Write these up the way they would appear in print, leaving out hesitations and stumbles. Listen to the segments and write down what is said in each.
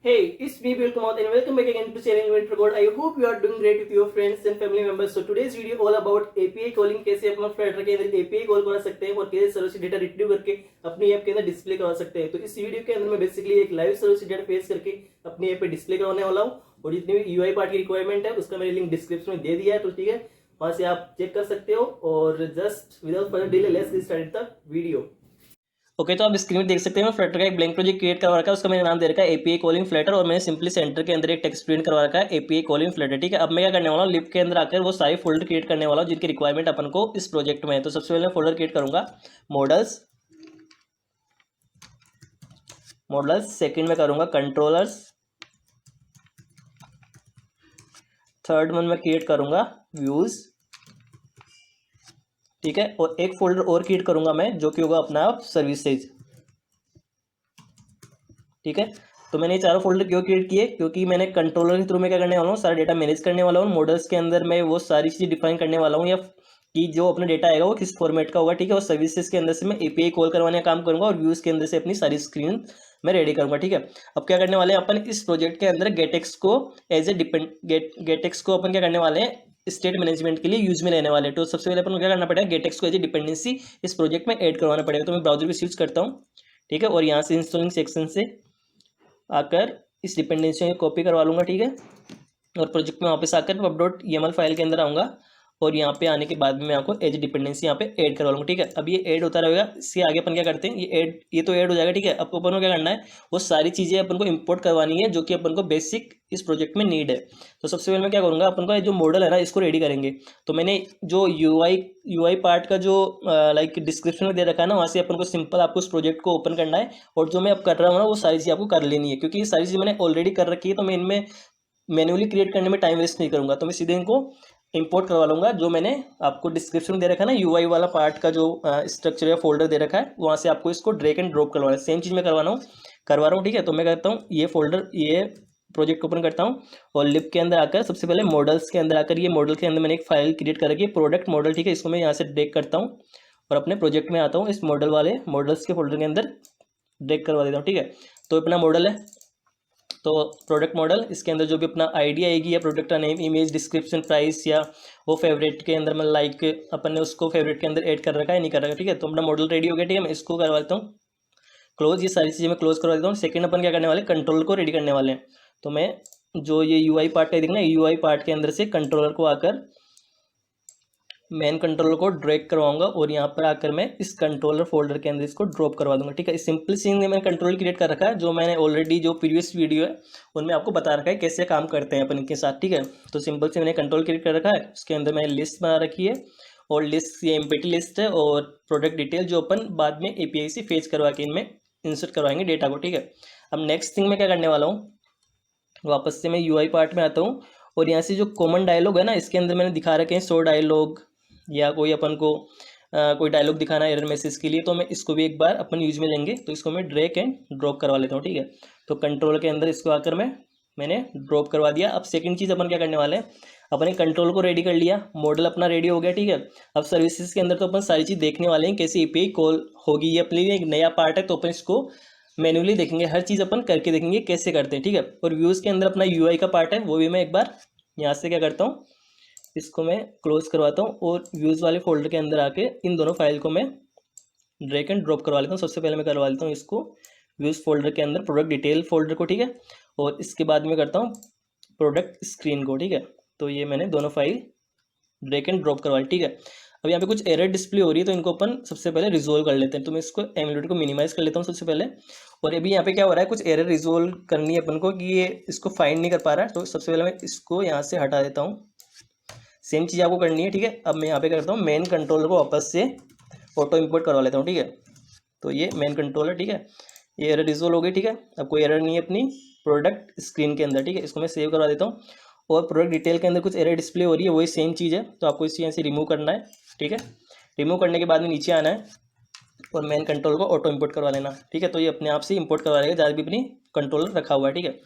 Hey, it's me Bill Kumath and welcome back again to Sharing Winter Code. I hope you are doing great with your friends and family members. So today's video all about API calling कैसे अपना Flutter के अंदर API call करा सकते हैं और कैसे server से डेटा रिट्रीव करके अपनी ऐप के अंदर डिस्प्ले करवा सकते हैं। तो इस वीडियो के अंदर मैं बेसिकली एक लाइव सर्वर से डेटा फेस करके अपनी ऐप पे डिस्प्ले करवाने वाला हूँ और जितनी भी यूआई पार्ट की रिक्वायरमेंट है उसका मैंने लिंक डिस्क्रिप्शन में दे दिया है, तो ठीक है वहां से आप चेक कर सकते हो। और just without further delay let's get started the video. Okay तो आप स्क्रीन में देख सकते हैं फ्लटर का एक ब्लैंक प्रोजेक्ट क्रिएट करवा रखा है, उसका मैंने नाम दे रखा है एपीआई कॉलिंग फ्लटर और मैंने सिंपली सेंटर के अंदर एक टेक्स्ट प्रिंट करवा रखा है एपीआई कॉलिंग फ्लटर। ठीक है, अब मैं क्या करने वाला हूँ, लिप के अंदर आकर वो सारे फोल्डर क्रिएट करने वाला हूँ जिनकी रिक्वायरमेंट अपन को इस प्रोजेक्ट में है। तो सबसे पहले फोल्डर क्रिएट करूंगा मॉडल्स, सेकंड में करूंगा कंट्रोलर्स, थर्ड में मैं क्रिएट करूंगा व्यूज। ठीक है, और एक फोल्डर और क्रिएट करूंगा मैं जो कि होगा अपना सर्विसेज। ठीक है, तो मैंने ये चारों फोल्डर क्यों क्रिएट किए, क्योंकि मैंने कंट्रोलर के थ्रू में क्या करने वाला हूँ, सारा डेटा मैनेज करने वाला हूँ। मॉडल्स के अंदर मैं वो सारी चीज़ें डिफाइन करने वाला हूँ या कि जो अपना डेटा आएगा वो किस फॉर्मेट का होगा। ठीक है, और सर्विसेज के अंदर से मैं एपीआई कॉल करवाने का काम करूंगा और व्यूज के अंदर से अपनी सारी स्क्रीन मैं रेडी करूंगा। ठीक है, अब क्या करने वाले हैं अपन इस प्रोजेक्ट के अंदर गेटेक्स को एज ए गेटेक्स को अपन क्या करने वाले हैं स्टेट मैनेजमेंट के लिए यूज में लेने वाले हैं। तो सबसे पहले अपन को क्या करना पड़ेगा, गेटेक्स को एज ए डिपेंडेंसी इस प्रोजेक्ट में ऐड करवाना पड़ेगा। तो मैं ब्राउजर पे स्विच करता हूँ। ठीक है, और यहाँ से इंस्टॉलिंग सेक्शन से आकर इस डिपेंडेंसी को कॉपी करवा लूँगा। ठीक है, और प्रोजेक्ट में वापस आकर web.yaml फाइल के अंदर आऊँगा और यहाँ पे आने के बाद में मैं आपको एज डिपेंडेंसी यहाँ पे ऐड करवा लूँगा। ठीक है, अब ये ऐड होता रहेगा। इसके आगे अपन क्या करते हैं, ये तो ऐड हो जाएगा। ठीक है, अब अपन को क्या करना है, वो सारी चीज़ें अपन को इंपोर्ट करवानी है जो कि अपन को बेसिक इस प्रोजेक्ट में नीड है। तो सबसे पहले मैं क्या करूँगा, अपन का जो मॉडल है ना इसको रेडी करेंगे। तो मैंने जो यूआई पार्ट का जो लाइक डिस्क्रिप्शन में दे रखा है ना, वहाँ से अपन को सिंपल आपको उस प्रोजेक्ट को ओपन करना है और जो मैं अब कर रहा हूँ ना वो सारी चीज़ आपको कर लेनी है, क्योंकि ये सारी चीज़ मैंने ऑलरेडी कर रखी है। तो मैं इनमें मैन्युअली क्रिएट करने में टाइम वेस्ट नहीं करूँगा, तो मैं सीधे इनको इंपोर्ट करवा लूँगा। जो मैंने आपको डिस्क्रिप्शन में दे रखा है ना यूआई वाला पार्ट का जो स्ट्रक्चर या फोल्डर दे रखा है, वहाँ से आपको इसको ड्रैग एंड ड्रॉप करवाना है। सेम चीज़ मैं करवा रहा हूँ। ठीक है, तो मैं करता हूँ ये फोल्डर, ये प्रोजेक्ट ओपन करता हूँ और लिप के अंदर आकर सबसे पहले मॉडल्स के अंदर आकर ये मॉडल के अंदर मैंने एक फाइल क्रिएट कर रखी है प्रोडक्ट मॉडल। ठीक है, इसको मैं यहाँ से ड्रैग करता हूँ और अपने प्रोजेक्ट में आता हूँ, इस मॉडल वाले मॉडल्स के फोल्डर के अंदर ड्रैग करवा देता हूँ। ठीक है, तो अपना मॉडल है, तो प्रोडक्ट मॉडल, इसके अंदर जो भी अपना आईडी आएगी या प्रोडक्ट का नेम, इमेज, डिस्क्रिप्शन, प्राइस या वो फेवरेट के अंदर मैं लाइक अपन ने उसको फेवरेट के अंदर ऐड कर रखा है नहीं कर रखा। ठीक है, तो अपना मॉडल रेडी हो गया। ठीक है, मैं इसको करवा देता हूँ क्लोज, ये सारी चीज़ें मैं क्लोज करवा देता हूँ। सेकंड अपन क्या करने वाले, कंट्रोलर को रेडी करने वाले हैं। तो मैं जो ये यूआई पार्ट है देखना, यूआई पार्ट के अंदर से कंट्रोलर को आकर मेन कंट्रोलर को ड्रैग करवाऊंगा और यहाँ पर आकर मैं इस कंट्रोलर फोल्डर के अंदर इसको ड्रॉप करवा दूंगा। ठीक है, इस सिंपल सी मैंने कंट्रोल क्रिएट कर रखा है, जो मैंने ऑलरेडी जो प्रीवियस वीडियो है उनमें आपको बता रखा है कैसे काम करते हैं अपन इनके साथ। ठीक है, तो सिंपल से मैंने कंट्रोल क्रिएट कर रखा है, उसके अंदर मैंने लिस्ट बना रखी है और लिस्ट ये एम्प्टी लिस्ट है और प्रोडक्ट डिटेल जो अपन बाद में एपीआई से फेच करवा के इनमें इंसर्ट करवाएंगे डेटा को। ठीक है, अब नेक्स्ट थिंग मैं क्या करने वाला हूँ, वापस से मैं यूआई पार्ट में आता हूँ और यहाँ से जो कॉमन डायलॉग है ना इसके अंदर मैंने दिखा रखे हैं 100 डायलॉग या कोई अपन को कोई डायलॉग दिखाना है एरर मैसेज के लिए, तो मैं इसको भी एक बार अपन यूज में लेंगे। तो इसको मैं ड्रैग एंड ड्रॉप करवा लेता हूँ। ठीक है, तो कंट्रोल के अंदर इसको आकर मैंने ड्रॉप करवा दिया। अब सेकंड चीज़ अपन क्या करने वाले हैं, अपने कंट्रोल को रेडी कर लिया, मॉडल अपना रेडी हो गया। ठीक है, अब सर्विसेज के अंदर तो अपन सारी चीज़ देखने वाले हैं कैसे एपीआई कॉल होगी। ये अपने लिए एक नया पार्ट है तो अपन इसको मैन्युअली देखेंगे, हर चीज़ अपन करके देखेंगे कैसे करते हैं। ठीक है, और व्यूज़ के अंदर अपना यूआई का पार्ट है, वो भी मैं एक बार यहाँ से क्या करता हूँ, इसको मैं क्लोज करवाता हूँ और व्यूज़ वाले फोल्डर के अंदर आके इन दोनों फाइल को मैं ड्रैग एंड ड्रॉप करवा लेता हूँ। सबसे पहले मैं करवा लेता हूँ इसको व्यूज़ फोल्डर के अंदर प्रोडक्ट डिटेल फोल्डर को। ठीक है, और इसके बाद में करता हूँ प्रोडक्ट स्क्रीन को। ठीक है, तो ये मैंने दोनों फाइल ड्रैग एंड ड्रॉप करवा ली। ठीक है, अब यहाँ पे कुछ एरर डिस्प्ले हो रही है तो इनको अपन सबसे पहले रिजोल्व कर लेते हैं। तो मैं इसको एमुलेटर को मिनिमाइज कर लेता हूँ सबसे पहले। और अभी यहाँ पे क्या हो रहा है, कुछ एरर रिजोल्व करनी है अपन को कि ये इसको फाइंड नहीं कर पा रहा है, तो सबसे पहले मैं इसको यहाँ से हटा देता हूँ। सेम चीज़ आपको करनी है। ठीक है, अब मैं यहाँ पे करता हूँ मेन कंट्रोलर को वापस से ऑटो इंपोर्ट करवा लेता हूँ। ठीक है, तो ये मेन कंट्रोलर, ठीक है, ये एरर रिजोल्व हो गई। ठीक है, अब कोई एरर नहीं है अपनी प्रोडक्ट स्क्रीन के अंदर। ठीक है, इसको मैं सेव करवा देता हूँ और प्रोडक्ट डिटेल के अंदर कुछ एरर डिस्प्ले हो रही है, वही सेम चीज़ है, तो आपको इस यहाँ से रिमूव करना है। ठीक है, रिमूव करने के बाद में नीचे आना है और मेन कंट्रोल को ऑटो इंपोर्ट करवा लेना। ठीक है, तो ये अपने आप से इंपोर्ट करवा लेगा जहाँ भी अपनी कंट्रोलर रखा हुआ है। ठीक है,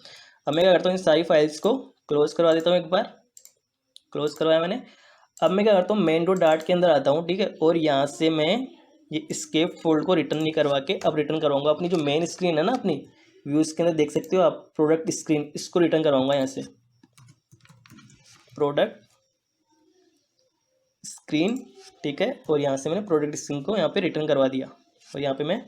अब मैं क्या करता हूँ, इन सारी फाइल्स को क्लोज करवा देता हूँ, एक बार क्लोज करवाया मैंने। अब मैं क्या करता हूँ, मेन डॉट डार्ट के अंदर आता हूँ। ठीक है, और यहाँ से मैं ये स्केप फोल्ड को रिटर्न नहीं करवा के अब रिटर्न करवाऊंगा अपनी जो मेन स्क्रीन है ना, अपनी व्यूज़ के अंदर देख सकते हो आप प्रोडक्ट स्क्रीन, इसको रिटर्न करवाऊंगा यहाँ से, प्रोडक्ट स्क्रीन, ठीक है। और यहाँ से मैंने प्रोडक्ट स्क्रीन को यहाँ पे रिटर्न करवा दिया और यहाँ पे मैं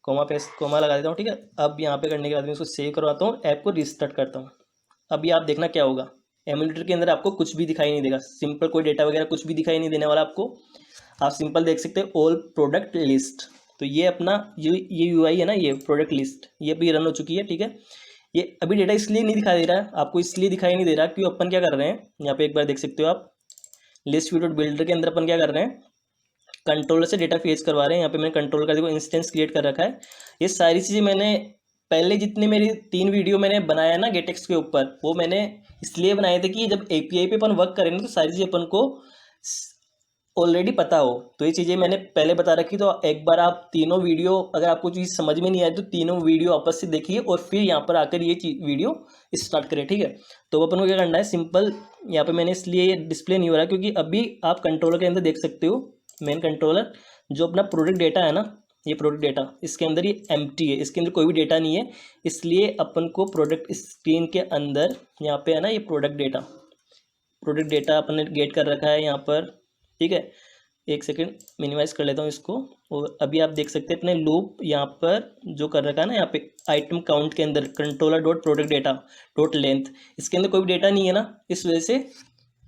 कोमा लगा देता हूँ, ठीक है। अब यहाँ पे करने के बाद मैं इसको सेव करवाता हूँ, ऐप को रिस्टार्ट करता हूँ। अभी आप देखना क्या होगा, एमुलेटर के अंदर आपको कुछ भी दिखाई नहीं देगा, सिंपल कोई डेटा वगैरह कुछ भी दिखाई नहीं देने वाला आपको। आप सिंपल देख सकते हो ऑल प्रोडक्ट लिस्ट, तो ये अपना ये यूआई है ना, ये प्रोडक्ट लिस्ट ये अभी रन हो चुकी है, ठीक है। ये अभी डेटा इसलिए नहीं दिखाई दे रहा है आपको, इसलिए दिखाई नहीं दे रहा क्योंकि अपन क्या कर रहे हैं, यहाँ पे एक बार देख सकते हो आप, लिस्ट विदाउट बिल्डर के अंदर अपन क्या कर रहे हैं, कंट्रोलर से डेटा फेच करवा रहे हैं। यहाँ पे मैंने कंट्रोलर का देखो इंस्टेंस क्रिएट कर रखा है। ये सारी चीज़ें मैंने पहले जितनी मेरी 3 वीडियो मैंने बनाया ना गेटेक्स के ऊपर, वो मैंने इसलिए बनाए थे कि जब एपीआई पे अपन वर्क करेंगे तो सारी चीज़ें अपन को ऑलरेडी पता हो। तो ये चीज़ें मैंने पहले बता रखी, तो एक बार आप तीनों वीडियो, अगर आपको चीज़ समझ में नहीं आए तो तीनों वीडियो आपस से देखिए और फिर यहाँ पर आकर ये वीडियो स्टार्ट करें, ठीक है। तो अपन को क्या करना है, सिंपल यहाँ पे मैंने इसलिए ये डिस्प्ले नहीं हो रहा क्योंकि अभी आप कंट्रोलर के अंदर देख सकते हो, मेन कंट्रोलर जो अपना प्रोडक्ट डेटा है ना, ये प्रोडक्ट डेटा इसके अंदर ये एम्प्टी है, इसके अंदर कोई भी डेटा नहीं है। इसलिए अपन को प्रोडक्ट स्क्रीन के अंदर यहाँ पे है ना, ये प्रोडक्ट डेटा अपन ने गेट कर रखा है यहाँ पर, ठीक है। एक सेकेंड मिनिमाइज कर लेता हूँ इसको। और अभी आप देख सकते हैं अपने लूप यहाँ पर जो कर रखा है ना, यहाँ पे आइटम काउंट के अंदर controller dot product data dot length, इसके अंदर कोई भी डेटा नहीं है ना, इस वजह से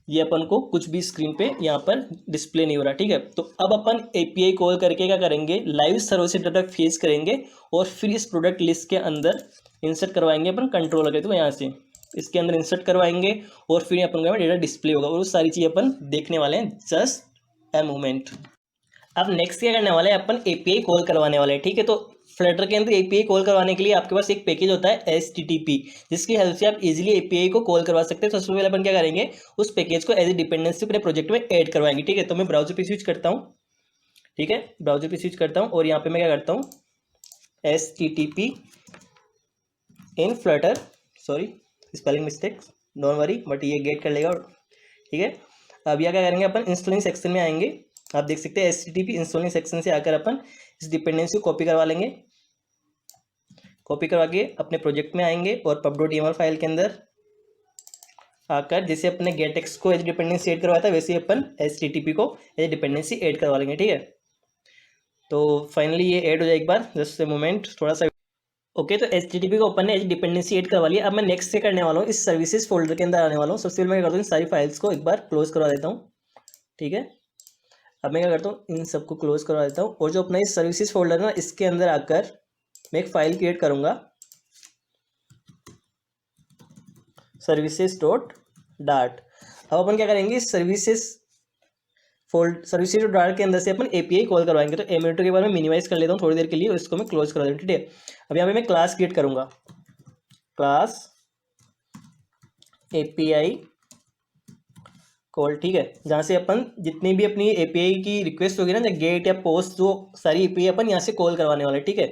ये अपन को कुछ भी स्क्रीन पे यहाँ पर डिस्प्ले नहीं हो रहा, ठीक है। तो अब अपन एपीआई कॉल करके क्या करेंगे, लाइव सर्वर से डाटा फेच करेंगे और फिर इस प्रोडक्ट लिस्ट के अंदर इंसर्ट करवाएंगे अपन कंट्रोलर के, तो यहाँ से इसके अंदर इंसर्ट करवाएंगे और फिर अपन का डेटा डिस्प्ले होगा और वो सारी चीज़ अपन देखने वाले हैं, जस्ट ए मोमेंट। अब नेक्स्ट क्या करने वाले हैं, अपन एपीआई कॉल करवाने वाले हैं, ठीक है। तो फ्लटर के अंदर एपीआई कॉल करवाने के लिए आपके पास एक पैकेज होता है HTTP, जिसकी हेल्प से आप इजीली एपीआई को कॉल करवा सकते हैं। तो सबसे पहले अपन क्या करेंगे, उस पैकेज को एज ए डिपेंडेंसी अपने प्रोजेक्ट में ऐड करवाएंगे, ठीक है। तो मैं ब्राउजर पे स्विच करता हूँ, ठीक है, ब्राउजर पे स्विच करता हूँ और यहाँ पे मैं क्या करता हूँ, HTTP in Flutter, sorry spelling mistake, don't worry, but ये गेट कर लेगा, ठीक है। अब यह क्या करेंगे, अपन इंस्टॉलिंग सेक्शन में आएंगे, आप देख सकते हैं HTTP इंस्टॉलिंग सेक्शन से आकर अपन इस डिपेंडेंसी को कॉपी करवा लेंगे। कॉपी करवा के अपने प्रोजेक्ट में आएंगे और pub.yaml फाइल के अंदर आकर जैसे अपने गेटेक्स को एज डिपेंडेंसी ऐड करवाया था वैसे ही अपन HTTP को एज डिपेंडेंसी ऐड करवा लेंगे, ठीक है। तो फाइनली ये ऐड हो जाए, एक बार जस्ट ए मोमेंट, थोड़ा सा ओके। तो HTTP को अपन ने एज डिपेंडेंसी ऐड करवा लिया। अब मैं नेक्स्ट से करने वाला हूँ, इस सर्विसेज फोल्डर के अंदर आने वाला हूँ। सबसे पहले मैं क्या करता हूँ, सारी फाइल्स को एक बार क्लोज करवा देता हूँ, ठीक है। अब मैं क्या करता हूँ, इन सबको क्लोज करवा देता हूँ और जो अपना ये सर्विसेज फोल्डर है ना, इसके अंदर आकर मैं एक फाइल क्रिएट करूँगा, services.dart। अब अपन क्या करेंगे, services.dart के अंदर से अपन API कॉल करवाएंगे। तो एमुलेटर के बारे में मिनिमाइज कर लेता हूँ थोड़ी देर के लिए और इसको मैं क्लोज करवा दूँ, ठीक है। अब यहाँ पे मैं क्लास क्रिएट करूँगा, क्लास API कॉल, ठीक है, जहाँ से अपन जितनी भी अपनी API की रिक्वेस्ट होगी ना, गेट या पोस्ट, जो सारी API अपन यहाँ से कॉल करवाने वाले, ठीक है।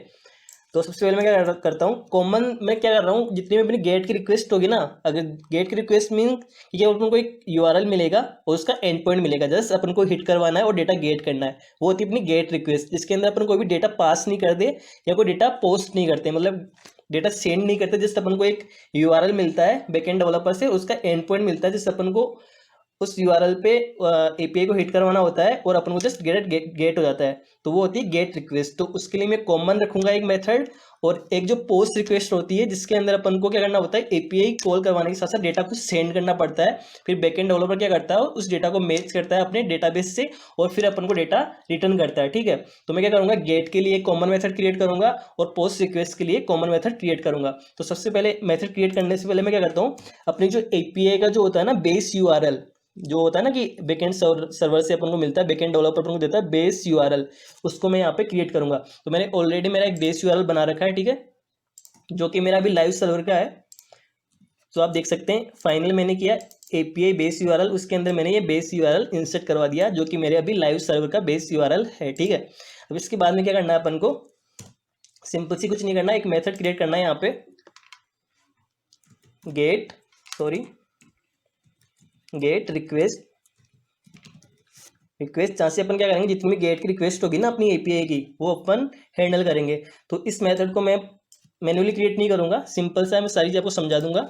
तो सबसे पहले मैं क्या करता हूँ, कॉमन मैं क्या कर रहा हूँ, जितनी भी अपनी गेट की रिक्वेस्ट होगी ना, अगर गेट की रिक्वेस्ट मीन कि क्या अपन को एक URL मिलेगा और उसका एंड पॉइंट मिलेगा, जस्ट अपन को हिट करवाना है और डेटा गेट करना है, वो होती है अपनी गेट रिक्वेस्ट, जिसके अंदर अपन कोई भी डेटा पास नहीं कर दे या कोई डेटा पोस्ट नहीं करते, मतलब डेटा सेंड नहीं करते, जस्ट अपन को एक URL मिलता है बैकएंड डेवलपर से, उसका एंड पॉइंट मिलता है, जिससे अपन को उस URL पे API को हिट करवाना होता है और अपन को जस्ट गेट हो जाता है, तो वो होती है गेट रिक्वेस्ट। तो उसके लिए मैं कॉमन रखूंगा एक मेथड और एक जो पोस्ट रिक्वेस्ट होती है, जिसके अंदर अपन को क्या करना होता है, API कॉल करवाने के साथ साथ डेटा को सेंड करना पड़ता है। फिर बैकएंड डेवलपर क्या करता है, उस डेटा को मैच करता है अपने डेटाबेस से और फिर अपन को डेटा रिटर्न करता है, ठीक है। तो मैं क्या करूंगा, गेट के लिए कॉमन मेथड क्रिएट करूंगा और पोस्ट रिक्वेस्ट के लिए कॉमन मेथड क्रिएट करूंगा। तो सबसे पहले मेथड क्रिएट करने से पहले मैं क्या करता हूँ, अपनी जो API का जो होता है ना बेस URL, जो होता है ना कि बैकएंड सर्वर से अपन को मिलता है, बैकएंड डेवलपर अपन को देता है बेस URL, उसको मैं यहाँ पे क्रिएट करूंगा। तो मैंने ऑलरेडी मेरा एक बेस URL बना रखा है, ठीक है, जो कि मेरा अभी लाइव सर्वर का है। तो आप देख सकते हैं फाइनली मैंने किया API बेस URL, उसके अंदर मैंने ये बेस URL इंसर्ट करवा दिया, जो कि मेरे अभी लाइव सर्वर का बेस URL है, ठीक है। अब इसके बाद में क्या करना है, अपन को सिंपल सी कुछ नहीं करना, एक मेथड क्रिएट करना है यहाँ पे, गेट रिक्वेस्ट, जहाँ से अपन क्या करेंगे, जितनी भी गेट की रिक्वेस्ट होगी ना अपनी API की, वो अपन हैंडल करेंगे। तो इस मेथड को मैं मैन्युअली क्रिएट नहीं करूँगा, सिंपल सा मैं सारी चीज़ आपको समझा दूंगा।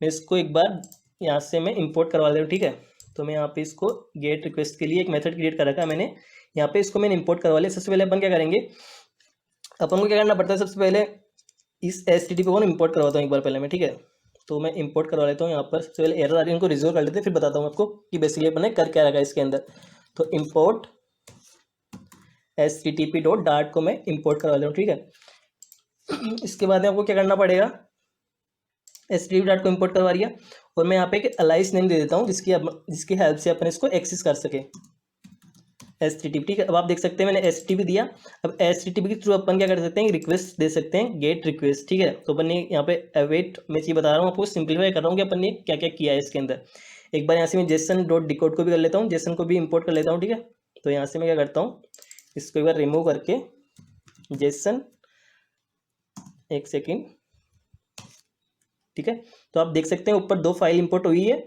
मैं इसको एक बार यहाँ से मैं इंपोर्ट करवा दे रहा हूँ, ठीक है। तो मैं यहाँ पे इसको गेट रिक्वेस्ट के लिए एक मेथड क्रिएट कर रखा है मैंने, यहाँ पे इसको मैंने इंपोर्ट करवा लिया। सबसे पहले अपन क्या करेंगे, अपन को क्या करना पड़ता है, सबसे पहले इस HTTP को इंपोर्ट करवाता हूँ एक बार पहले मैं, ठीक है। तो मैं इंपोर्ट करवा लेता हूँ। यहाँ पर सबसे पहले एरर आ रही है, उनको रिजोल्व कर लेते हैं, फिर बताता हूँ आपको कि बेसिकली अपन ने कर क्या रखा है इसके अंदर। तो इंपोर्ट HTTP.dart को मैं इंपोर्ट करवा लेता हूँ, ठीक है। इसके बाद में आपको क्या करना पड़ेगा, HTTP.dart को इंपोर्ट करवा लिया और मैं यहाँ पे एक अलाइस नेम दे देता हूँ जिसकी हेल्प से अपन इसको एक्सेस कर सके, HTTP, ठीक है। अब आप देख सकते हैं मैंने HTTP दिया। अब HTTP के थ्रू अपन क्या कर सकते हैं, रिक्वेस्ट दे सकते हैं, गेट रिक्वेस्ट, ठीक है। तो अपन ने यहाँ पे अवेट, मैं ये बता रहा हूँ आपको, सिंप्लीफाई कर रहा हूँ कि अपन ने क्या क्या किया है इसके अंदर। एक बार यहाँ से मैं JSON.decode को भी कर लेता हूँ, JSON को भी इंपोर्ट कर लेता हूँ, ठीक है। तो यहाँ से मैं क्या करता हूँ, इसको एक बार रिमूव करके JSON, एक सेकेंड, ठीक है। तो आप देख सकते हैं ऊपर दो फाइल इंपोर्ट हुई है,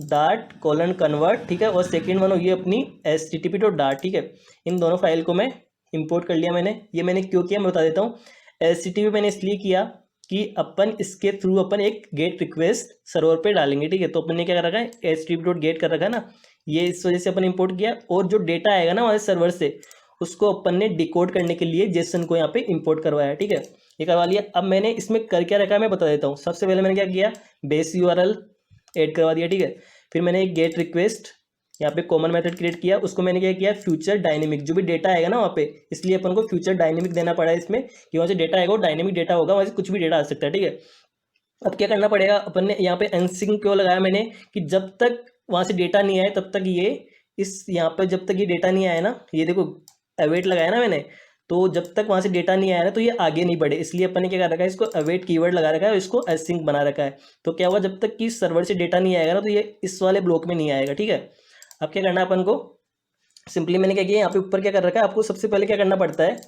dart:convert, ठीक है, और सेकेंड वन हुई है अपनी HTTP.dart, ठीक है। इन दोनों फाइल को मैं इंपोर्ट कर लिया मैंने। ये मैंने क्यों किया मैं बता देता हूँ। HTTP मैंने इसलिए किया कि अपन इसके थ्रू अपन एक गेट रिक्वेस्ट सर्वर पे डालेंगे, ठीक है। तो अपन ने क्या कर रखा है, HTTP.get कर रखा है ना, ये इस वजह से अपन इंपोर्ट किया। और जो डेटा आएगा ना हमारे सर्वर से, उसको अपन ने डिकोड करने के लिए JSON को यहाँ पे इंपोर्ट करवाया, ठीक है। ये करवा लिया। अब मैंने इसमें कर क्या रखा है मैं बता देता हूँ। सबसे पहले मैंने क्या किया, बेस URL ऐड करवा दिया, ठीक है। फिर मैंने एक गेट रिक्वेस्ट यहाँ पे कॉमन मेथड क्रिएट किया, उसको मैंने क्या किया, फ्यूचर डायनेमिक, जो भी डेटा आएगा ना वहाँ पे, इसलिए अपन को फ्यूचर डायनेमिक देना पड़ा है इसमें, कि वहाँ से डेटा आएगा वो डायनेमिक डेटा होगा, वहाँ से कुछ भी डेटा आ सकता है, ठीक है। अब क्या करना पड़ेगा, अपन ने यहाँ पे अनसिंक क्यों लगाया मैंने, कि जब तक वहाँ से डेटा नहीं आए तब तक ये इस यहाँ पे जब तक ये डेटा नहीं आया ना, ये देखो अवेट लगाया ना मैंने, तो जब तक वहाँ से डेटा नहीं आया ना तो ये आगे नहीं बढ़े, इसलिए अपन ने क्या कर रखा है, इसको अवेट कीवर्ड लगा रखा है और इसको असिंक बना रखा है। तो क्या होगा, जब तक कि सर्वर से डेटा नहीं आएगा ना तो ये इस वाले ब्लॉक में नहीं आएगा, ठीक है। अब क्या करना है अपन को, सिंपली मैंने क्या किया, यहाँ पे ऊपर क्या कर रखा है, आपको सबसे पहले क्या करना पड़ता है,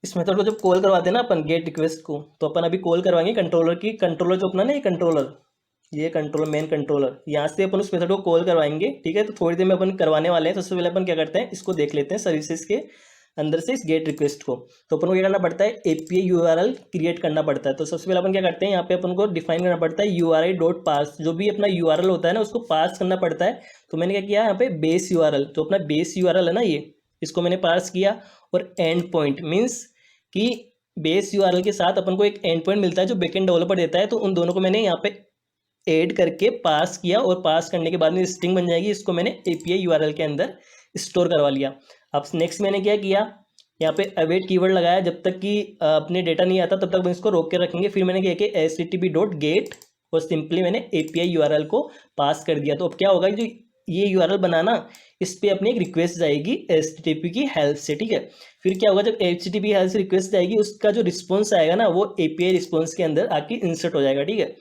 इस मेथड को जब कॉल करवाते हैं ना अपन गेट रिक्वेस्ट को, तो अपन अभी कॉल करवाएंगे कंट्रोलर की, कंट्रोलर जो अपना ना ये कंट्रोलर मेन कंट्रोलर, यहाँ से अपन उस मेथड को कॉल करवाएंगे, ठीक है। तो थोड़ी देर में अपन करवाने वाले हैं। तो सबसे पहले अपन क्या करते हैं, इसको देख लेते हैं सर्विसेज के अंदर से इस गेट रिक्वेस्ट को। तो अपन को क्या करना पड़ता है, API URL क्रिएट करना पड़ता है। तो सबसे पहले अपन क्या करते हैं, यहाँ पे अपन को डिफाइन करना पड़ता है URI.parse, जो भी अपना URL होता है ना उसको पार्स करना पड़ता है। तो मैंने क्या किया, यहाँ पे बेस URL, जो अपना बेस URL है ना ये, इसको मैंने पार्स किया। और एंड पॉइंट मीन्स कि बेस URL के साथ अपन को एक एंड पॉइंट मिलता है जो बैकएंड डेवलपर देता है, तो उन दोनों को मैंने यहाँ पे ऐड करके पास किया, और पास करने के बाद में स्ट्रिंग बन जाएगी, इसको मैंने API URL के अंदर स्टोर करवा लिया। अब नेक्स्ट मैंने क्या किया, यहाँ पे अवेट कीवर्ड लगाया, जब तक कि अपने डेटा नहीं आता तब तक हम इसको रोक के रखेंगे। फिर मैंने क्या किया, HTTP.get, और सिंपली मैंने API URL को पास कर दिया। तो अब क्या होगा, जो ये URL बनाना, इस पर अपनी एक रिक्वेस्ट जाएगी HTTP की हेल्प से, ठीक है। फिर क्या होगा, जब HTTP हेल्प से रिक्वेस्ट जाएगी, उसका जो रिस्पॉन्स आएगा ना वो API रिस्पॉन्स के अंदर आके इंसर्ट हो जाएगा, ठीक है।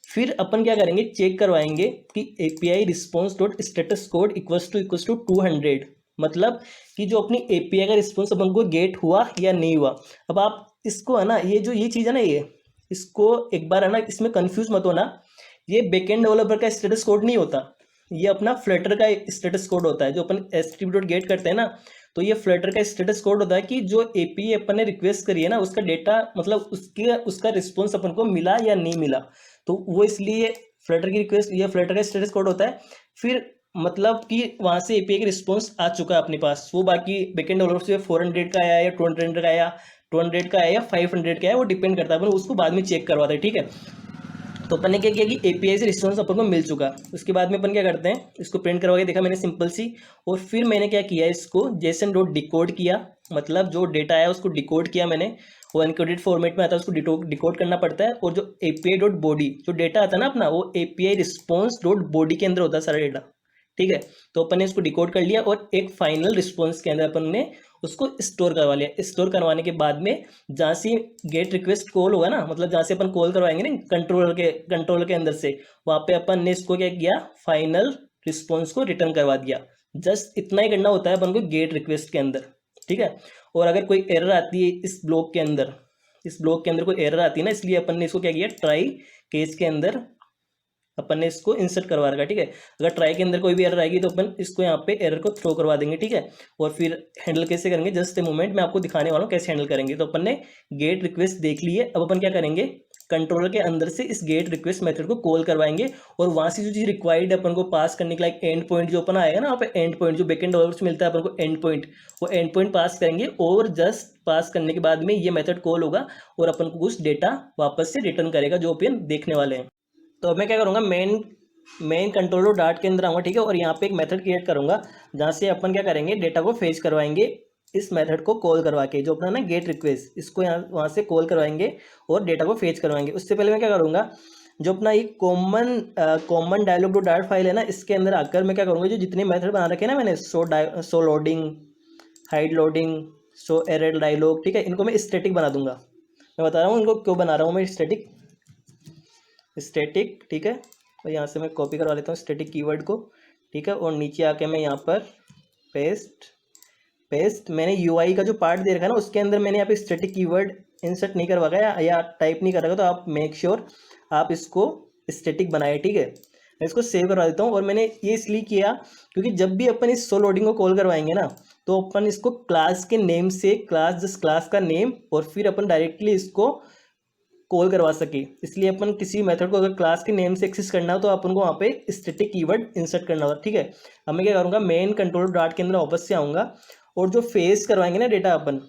फिर अपन क्या करेंगे, चेक करवाएंगे कि API response dot status code equals to 200, मतलब कि जो अपनी API का रिस्पॉन्स अपन को गेट हुआ या नहीं हुआ। अब आप इसको है ना, ये चीज़ है ना, ये इसको एक बार है ना, इसमें कंफ्यूज मत होना, ये बैकएंड डेवलपर का स्टेटस कोड नहीं होता, ये अपना फ्लटर का स्टेटस कोड होता है। जो अपन HTTP.get करते हैं ना, तो ये फ्लटर का स्टेटस कोड होता है कि जो API अपन ने रिक्वेस्ट करी है ना, उसका डेटा मतलब उसका रिस्पॉन्स अपन को मिला या नहीं मिला, तो वो इसलिए फ्लटर की रिक्वेस्ट, ये फ्लटर का स्टेटस कोड होता है। फिर मतलब कि वहाँ से API का रिस्पॉन्स आ चुका है अपने पास, वो बाकी बैकएंड डेवलपर से 400 का आया या 200 का आया, 200 का आया या 500 का आया, वो डिपेंड करता है, अपन उसको बाद में चेक करवाते हैं, ठीक है। तो अपन ने क्या किया कि API से रिस्पॉन्स अपन को मिल चुका, उसके बाद में अपन क्या करते हैं, इसको प्रिंट करवा के देखा मैंने सिंपल सी, और फिर मैंने क्या किया, इसको JSON.decode किया, मतलब जो डेटा आया उसको डिकोड किया मैंने, वो एनकोडेड फॉर्मेट में आता है, उसको डिकोड करना पड़ता है। और जो API.body जो डेटा आता है ना अपना, वो API response.body के अंदर होता है सारा डेटा, ठीक है। तो अपन ने इसको डिकोड कर लिया और एक फाइनल रिस्पॉन्स के अंदर अपन ने उसको स्टोर करवा लिया। स्टोर करवाने के बाद में जहाँ से गेट रिक्वेस्ट कॉल होगा ना, मतलब जहाँ से अपन कॉल करवाएंगे ना कंट्रोलर के अंदर से, वहाँ पे अपन ने इसको क्या किया, फाइनल रिस्पॉन्स को रिटर्न करवा दिया। जस्ट इतना ही करना होता है अपन को गेट रिक्वेस्ट के अंदर, ठीक है। और अगर कोई एरर आती है इस ब्लॉक के अंदर कोई एरर आती है ना, इसलिए अपन ने इसको क्या किया, ट्राई केस के अंदर अपन ने इसको इंसर्ट करवा रखा है, ठीक है। अगर ट्राई के अंदर कोई भी एरर आएगी तो अपन इसको यहाँ पे एरर को थ्रो करवा देंगे, ठीक है। और फिर हैंडल कैसे करेंगे, जस्ट ए मोमेंट मैं आपको दिखाने वाला हूँ कैसे हैंडल करेंगे। तो अपन ने गेट रिक्वेस्ट देख ली है, अब अपन क्या करेंगे, कंट्रोलर के अंदर से इस गेट रिक्वेस्ट मेथड को कॉल करवाएंगे और वहां से जो चीज रिक्वायर्ड है अपन को पास करने के लाइक एंड पॉइंट जो अपन आएगा ना, वहाँ पे एंड पॉइंट जो बैकएंड डेवलपर से मिलता है अपन को एंड पॉइंट, वो एंड पॉइंट पास करेंगे और जस्ट पास करने के बाद में ये मेथड कॉल होगा और अपन को कुछ डेटा वापस से रिटर्न करेगा जो अपन देखने वाले हैं। तो अब मैं क्या करूँगा, मेन कंट्रोलर डॉट के अंदर आऊँगा, ठीक है। और यहाँ पे एक मेथड क्रिएट करूँगा जहाँ से अपन क्या करेंगे, डेटा को फेच करवाएंगे इस मेथड को कॉल करवा के, जो अपना ना गेट रिक्वेस्ट, इसको यहाँ वहाँ से कॉल करवाएंगे और डेटा को फेच करवाएंगे। उससे पहले मैं क्या करूँगा, जो अपना ये कॉमन डायलॉग डॉट फाइल है ना, इसके अंदर आकर मैं क्या करूँगा, जो जितने मेथड बना रखे हैं ना मैंने, so loading, hide loading, so error dialogue, ठीक है, इनको मैं स्टैटिक बना दूंगा। मैं बता रहा हूँ इनको क्यों बना रहा हूँ मैं स्टैटिक, ठीक है। और यहाँ से मैं कॉपी करवा लेता हूँ स्टैटिक कीवर्ड को, ठीक है। और नीचे आके मैं यहाँ पर पेस्ट मैंने यूआई का जो पार्ट दे रखा है ना, उसके अंदर मैंने यहाँ पे स्टैटिक कीवर्ड इंसर्ट नहीं करवा गया या टाइप नहीं कर रखा, तो आप मेक श्योर आप इसको स्टैटिक बनाए, ठीक है। मैं इसको सेव करवा देता हूँ। और मैंने ये इसलिए किया क्योंकि जब भी अपन इस सो लोडिंग को कॉल करवाएंगे ना, तो अपन इसको क्लास के नेम से, जस्ट क्लास का नेम, और फिर अपन डायरेक्टली इसको कॉल करवा सके। इसलिए अपन किसी मेथड को अगर क्लास के नेम से एक्सेस करना हो तो अपन को वहाँ पे स्टैटिक कीवर्ड इंसर्ट करना होगा, ठीक है। अब मैं क्या करूँगा, मेन कंट्रोल डॉट के अंदर वापस से आऊँगा और जो फेस करवाएंगे ना डेटा अपन,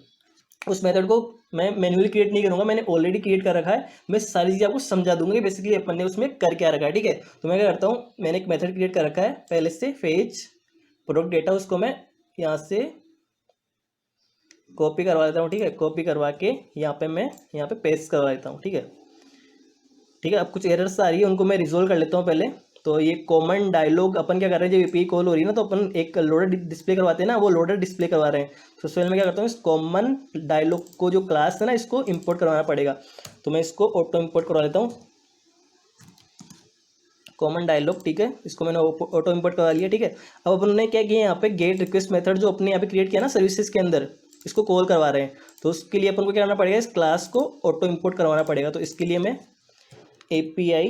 उस मेथड को मैं मैन्युअली क्रिएट नहीं करूँगा, मैंने ऑलरेडी क्रिएट कर रखा है। मैं सारी चीज़ें आपको समझा दूंगा कि बेसिकली अपन ने उसमें कर क्या रखा है, ठीक है। तो मैं क्या करता हूँ, मैंने एक मेथड क्रिएट कर रखा है पहले से, फेच प्रोडक्ट डेटा, उसको मैं यहाँ से कॉपी करवा देता हूँ, ठीक है। कॉपी करवा के यहाँ पे पेस्ट करवा देता हूँ, ठीक है। अब कुछ एरर्स आ रही है, उनको मैं रिजोल्व कर लेता हूँ पहले। तो ये कॉमन डायलॉग अपन क्या कर रहे हैं, जब एपीआई कॉल हो रही है ना, तो अपन एक लोडर डिस्प्ले करवाते हैं ना, वो लोडर डिस्प्ले करवा रहे हैं। तो उससे मैं क्या करता हूँ, इस कॉमन डायलॉग को जो क्लास है ना, इसको इंपोर्ट करवाना पड़ेगा। तो मैं इसको ऑटो इंपोर्ट करवा लेता हूँ, कॉमन डायलॉग, ठीक है। इसको मैंने ऑटो इंपोर्ट करवा लिया, ठीक है। अब अपन ने क्या किया, यहाँ पे गेट रिक्वेस्ट मेथड जो अपने यहाँ पे क्रिएट किया ना सर्विसेज के अंदर, इसको कॉल करवा रहे हैं। तो उसके लिए अपन को क्या करना पड़ेगा, इस क्लास को ऑटो इंपोर्ट करवाना पड़ेगा। तो इसके लिए मैं API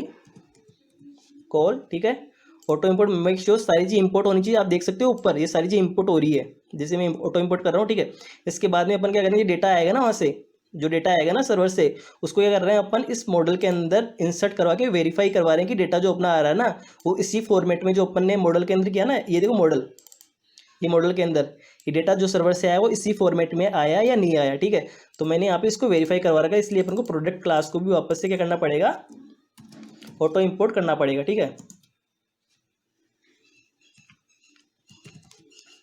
कॉल, ठीक है, ऑटो इंपोर्ट, मेक श्योर सारी चीज इंपोर्ट होनी चाहिए। आप देख सकते हो ऊपर ये सारी चीज इंपोर्ट हो रही है, जैसे मैं ऑटो इंपोर्ट कर रहा हूँ, ठीक है। इसके बाद में अपन क्या करेंगे, डेटा आएगा ना वहाँ से, जो डेटा आएगा ना सर्वर से, उसको क्या कर रहे हैं अपन, इस मॉडल के अंदर इंसर्ट करवा के वेरीफाई करवा रहे हैं कि डेटा जो अपना आ रहा है ना, वो इसी फॉर्मेट में जो अपन ने मॉडल के अंदर किया ना, ये देखो मॉडल, ये मॉडल के अंदर ये डेटा जो सर्वर से आया वो इसी फॉर्मेट में आया या नहीं आया, ठीक है। तो मैंने यहाँ पे इसको वेरीफाई करवा रखा है, इसलिए अपन को प्रोडक्ट क्लास को भी वापस से क्या करना पड़ेगा, ऑटो इंपोर्ट करना पड़ेगा, ठीक है।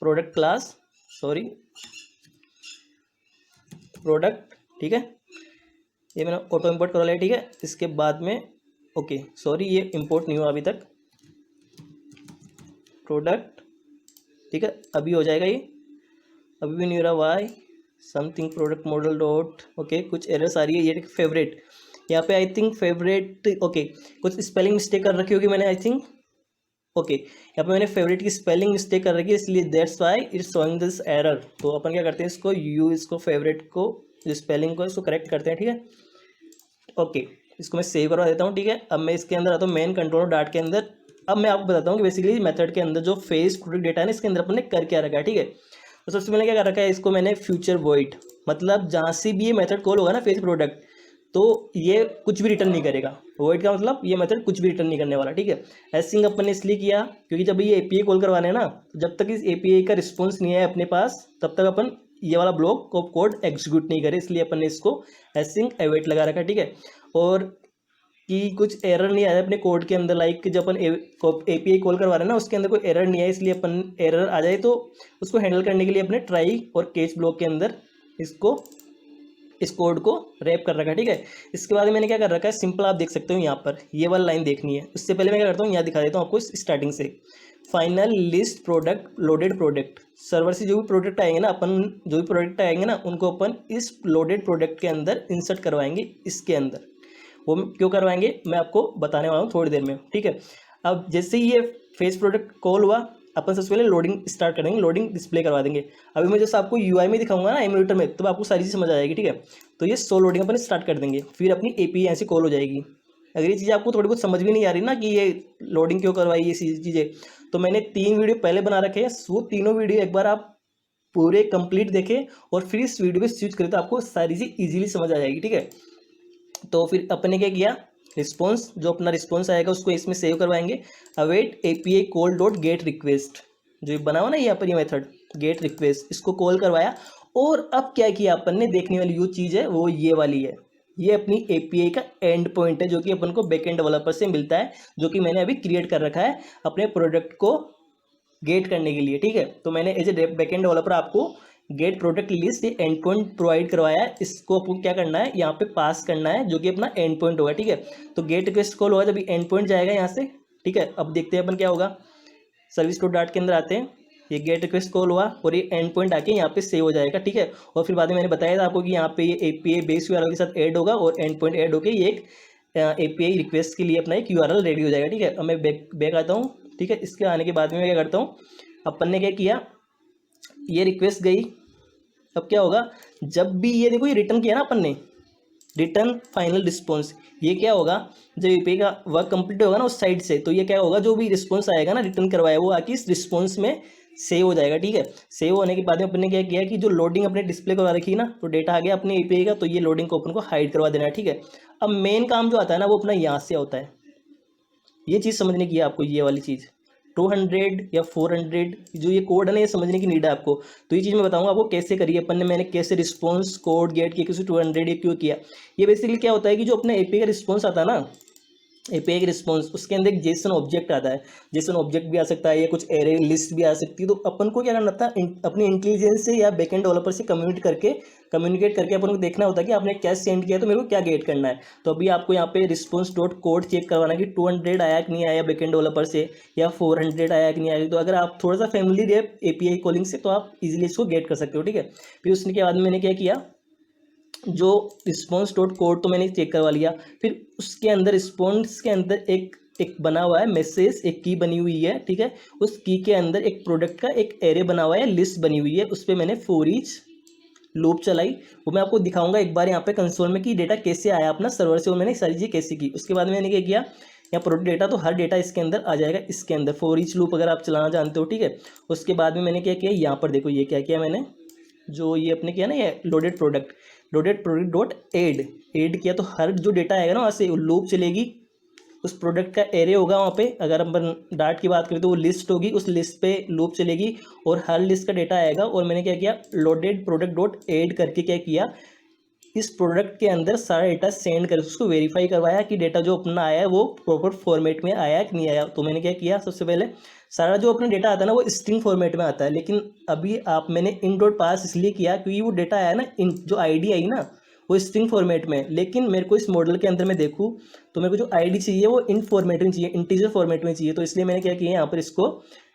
प्रोडक्ट क्लास, सॉरी प्रोडक्ट, ठीक है, ये मैंने ऑटो इंपोर्ट करवा लिया, ठीक है। इसके बाद में ओके, सॉरी ये इंपोर्ट नहीं हुआ अभी तक, प्रोडक्ट, ठीक है, अभी हो जाएगा, ये अभी भी नहीं हो रहा, Y something product model dot, okay, कुछ एरर्स आ रही है। ये फेवरेट, यहाँ पे आई थिंक फेवरेट, ओके, कुछ स्पेलिंग मिस्टेक कर रखी होगी मैंने, आई थिंक, ओके, यहाँ पे मैंने फेवरेट की स्पेलिंग मिस्टेक कर रखी है, इसलिए that's why it's showing this error. तो अपन क्या करते हैं, इसको फेवरेट को, जो स्पेलिंग को, इसको करेक्ट करते हैं, ठीक है। ओके, इसको मैं सेव करवा देता हूँ, ठीक है। अब मैं इसके अंदर आता हूँ मेन कंट्रोलर डॉट के अंदर। अब मैं आपको बताता हूँ कि बेसिकली मेथड के अंदर जो फेस प्रोडक्ट डेटा है ना, इसके अंदर अपन ने कर क्या रखा है, ठीक है। तो सबसे पहले क्या कर रखा है, इसको मैंने फ्यूचर वॉइड, मतलब जहाँ से भी ये मेथड कॉल होगा ना फेस प्रोडक्ट, तो ये कुछ भी रिटर्न नहीं करेगा। वॉइड का मतलब ये मेथड कुछ भी रिटर्न नहीं करने वाला, ठीक है। एसिंग अपन ने इसलिए किया क्योंकि जब ये एपीआई कॉल करवाने हैं ना, तो जब तक इस एपीआई का रिस्पॉन्स नहीं आया अपने पास, तब तक अपन ये वाला ब्लॉक को कोड एग्जीक्यूट नहीं करे, इसलिए अपन ने इसको एसिंग अवेट लगा रखा है, ठीक है। और कि कुछ एरर नहीं आया अपने कोड के अंदर, लाइक जब अपन एपीआई कॉल करवा रहे हैं ना, उसके अंदर कोई एरर नहीं आया, इसलिए अपन एरर आ जाए तो उसको हैंडल करने के लिए अपने ट्राई और केस ब्लॉक के अंदर इस कोड को रैप कर रखा है, ठीक है। इसके बाद मैंने क्या कर रखा है, सिंपल आप देख सकते हो, यहाँ पर ये वाला लाइन देखनी है। उससे पहले मैं क्या करता हूँ, यहाँ दिखा देता हूँ आपको स्टार्टिंग से, final list product loaded product, server से जो भी प्रोडक्ट आएंगे ना, अपन जो भी प्रोडक्ट आएंगे ना, उनको अपन इस लोडेड प्रोडक्ट के अंदर इंसर्ट करवाएंगे, इसके अंदर। वो क्यों करवाएंगे मैं आपको बताने वाला हूँ थोड़ी देर में, ठीक है। अब जैसे ही ये फेस प्रोडक्ट कॉल हुआ, अपन सबसे पहले लोडिंग स्टार्ट करेंगे, लोडिंग डिस्प्ले करवा देंगे। अभी मैं जैसे आपको यूआई में दिखाऊंगा ना, एमुलेटर में, तब आपको सारी चीज़ समझ आ जाएगी, ठीक है। तो ये सो लोडिंग अपन स्टार्ट कर देंगे, फिर अपनी एपीआई ऐसे कॉल हो जाएगी। अगर ये चीज़ आपको थोड़ी बहुत समझ भी नहीं आ रही ना कि ये लोडिंग क्यों करवाई ये चीज़ें, तो मैंने 3 वीडियो पहले बना रखे हैं, वो तीनों वीडियो एक बार आप पूरे कंप्लीट देखें और फिर इस वीडियो पे स्विच करें तो आपको सारी चीज़ ईजिली समझ आ जाएगी, ठीक है। तो फिर अपने क्या किया, रिस्पॉन्स जो अपना रिस्पॉन्स आएगा उसको इसमें सेव करवाएंगे, await API call dot gate request, जो बना हुआ ना यहाँ पर ये मेथड गेट रिक्वेस्ट, इसको कॉल करवाया। और अब क्या किया अपन ने, देखने वाली जो चीज़ है वो ये वाली है, ये अपनी एपीआई का एंड पॉइंट है जो कि अपन को बैकएंड डेवलपर से मिलता है, जो कि मैंने अभी क्रिएट कर रखा है अपने प्रोडक्ट को गेट करने के लिए, ठीक है। तो मैंने एज ए बैकएंड डेवलपर आपको गेट प्रोडक्ट लिस्ट ये एंड पॉइंट प्रोवाइड करवाया है, इसको आपको क्या करना है, यहाँ पे पास करना है जो कि अपना एंड पॉइंट होगा, ठीक है। तो गेट रिक्वेस्ट कॉल होगा जब एंड पॉइंट जाएगा यहाँ से, ठीक है। अब देखते हैं अपन क्या होगा, सर्विस डॉट डाट के अंदर आते हैं, ये गेट रिक्वेस्ट कॉल हुआ और ये एंड पॉइंट आके यहाँ पे सेव हो जाएगा, ठीक है। और फिर बाद में मैंने बताया था आपको कि यहाँ पे ये एपीआई बेस यूआरएल के साथ ऐड होगा और एंड पॉइंट ऐड होकर ये एक एपीआई रिक्वेस्ट के लिए अपना एक यूआरएल रेडी हो जाएगा, ठीक है। अब मैं बैक आता हूँ, ठीक है। इसके आने के बाद में मैं क्या करता हूँ, अपन ने क्या किया, ये रिक्वेस्ट गई, अब क्या होगा, जब भी ये देखो ये रिटर्न किया ना अपन ने, रिटर्न फाइनल रिस्पॉन्स, ये क्या होगा, जब यूपीआई का वर्क कंप्लीट होगा ना उस साइड से, तो ये क्या होगा, जो भी रिस्पॉन्स आएगा ना रिटर्न करवाया वो आके इस रिस्पॉन्स में सेव हो जाएगा, ठीक है। सेव होने के बाद में अपन ने क्या किया कि जो लोडिंग अपने डिस्प्ले करवा रखी है ना, तो डेटा आ गया अपने यूपीआई का, तो ये लोडिंग को अपन को हाइड करवा देना है, ठीक है। अब मेन काम जो आता है ना वो अपना यहाँ से होता है, ये चीज़ समझने की है आपको, ये वाली चीज़ 200 या 400 जो ये कोड है ना, ये समझने की नीड है आपको। तो ये चीज़ मैं बताऊंगा आपको कैसे करिए अपन ने, मैंने कैसे रिस्पॉन्स कोड गेट किया, किसी 200 ये क्यों किया। ये बेसिकली क्या होता है कि जो अपने एपीआई का रिस्पॉन्स आता है ना, एपीआई का रिस्पॉन्स, उसके अंदर एक जेसन ऑब्जेक्ट आता है, जेसन ऑब्जेक्ट भी आ सकता है या कुछ एरे लिस्ट भी आ सकती है। तो अपन को क्या करना था, अपनी इंटेलिजेंस से या बैकएंड डेवलपर से कम्युनिकेट करके अपन को देखना होता है कि आपने क्या सेंड किया तो मेरे को क्या गेट करना है। तो अभी आपको यहाँ पे रिस्पॉन्स डॉट कोड चेक करवाना कि 200 आया कि नहीं आया बैकएंड डेवलपर से, या 400 आया कि नहीं आया। तो अगर आप थोड़ा सा फैमिली है एपीआई कॉलिंग से तो आप इजीली इसको गेट कर सकते हो, ठीक है। फिर उसके बाद मैंने क्या किया, जो रिस्पॉन्स डॉट कोड तो मैंने चेक करवा लिया, फिर उसके अंदर रिस्पॉन्स के अंदर एक बना हुआ है मैसेज, एक की बनी हुई है, ठीक है। उस की के अंदर एक प्रोडक्ट का एक एरे बना हुआ है, लिस्ट बनी हुई है, उस पर मैंने फॉर ईच लूप चलाई, वो मैं आपको दिखाऊंगा एक बार यहाँ पे कंसोल में कि डेटा कैसे आया अपना सर्वर से, और मैंने सारी चीज़ कैसे की। उसके बाद मैंने क्या किया, यहाँ प्रोडक्ट डेटा तो हर डेटा इसके अंदर आ जाएगा, इसके अंदर फॉर ईच लूप अगर आप चलाना जानते हो, ठीक है। उसके बाद में मैंने क्या किया, यहाँ पर देखो ये क्या किया मैंने, जो ये अपने किया ना ये लोडेड प्रोडक्ट डॉट एड किया, तो हर जो डेटा आएगा ना वहाँ से लूप चलेगी, उस प्रोडक्ट का एरे होगा वहाँ पे, अगर अपन डाट की बात करें तो वो लिस्ट होगी, उस लिस्ट पे लूप चलेगी और हर लिस्ट का डेटा आएगा। और मैंने क्या किया, लोडेड प्रोडक्ट डॉट एड करके क्या किया, इस प्रोडक्ट के अंदर सारा डेटा सेंड करके उसको वेरीफाई करवाया कि डेटा जो अपना आया है वो प्रॉपर फॉर्मेट में आया कि नहीं आया। तो मैंने क्या किया, सबसे पहले सारा जो अपना डेटा आता है ना वो स्ट्रिंग फॉर्मेट में आता है, लेकिन अभी मैंने इन डॉट पास इसलिए किया क्योंकि वो डेटा आया ना, इन जो आईडी आई ना वो स्ट्रिंग फॉर्मेट में, लेकिन मेरे को इस मॉडल के अंदर मैं देखूँ तो मेरे को जो आईडी चाहिए वो इन फॉर्मेट में चाहिए, इंटीजर फॉर्मेट में चाहिए। तो इसलिए मैंने क्या किया, यहाँ पर इसको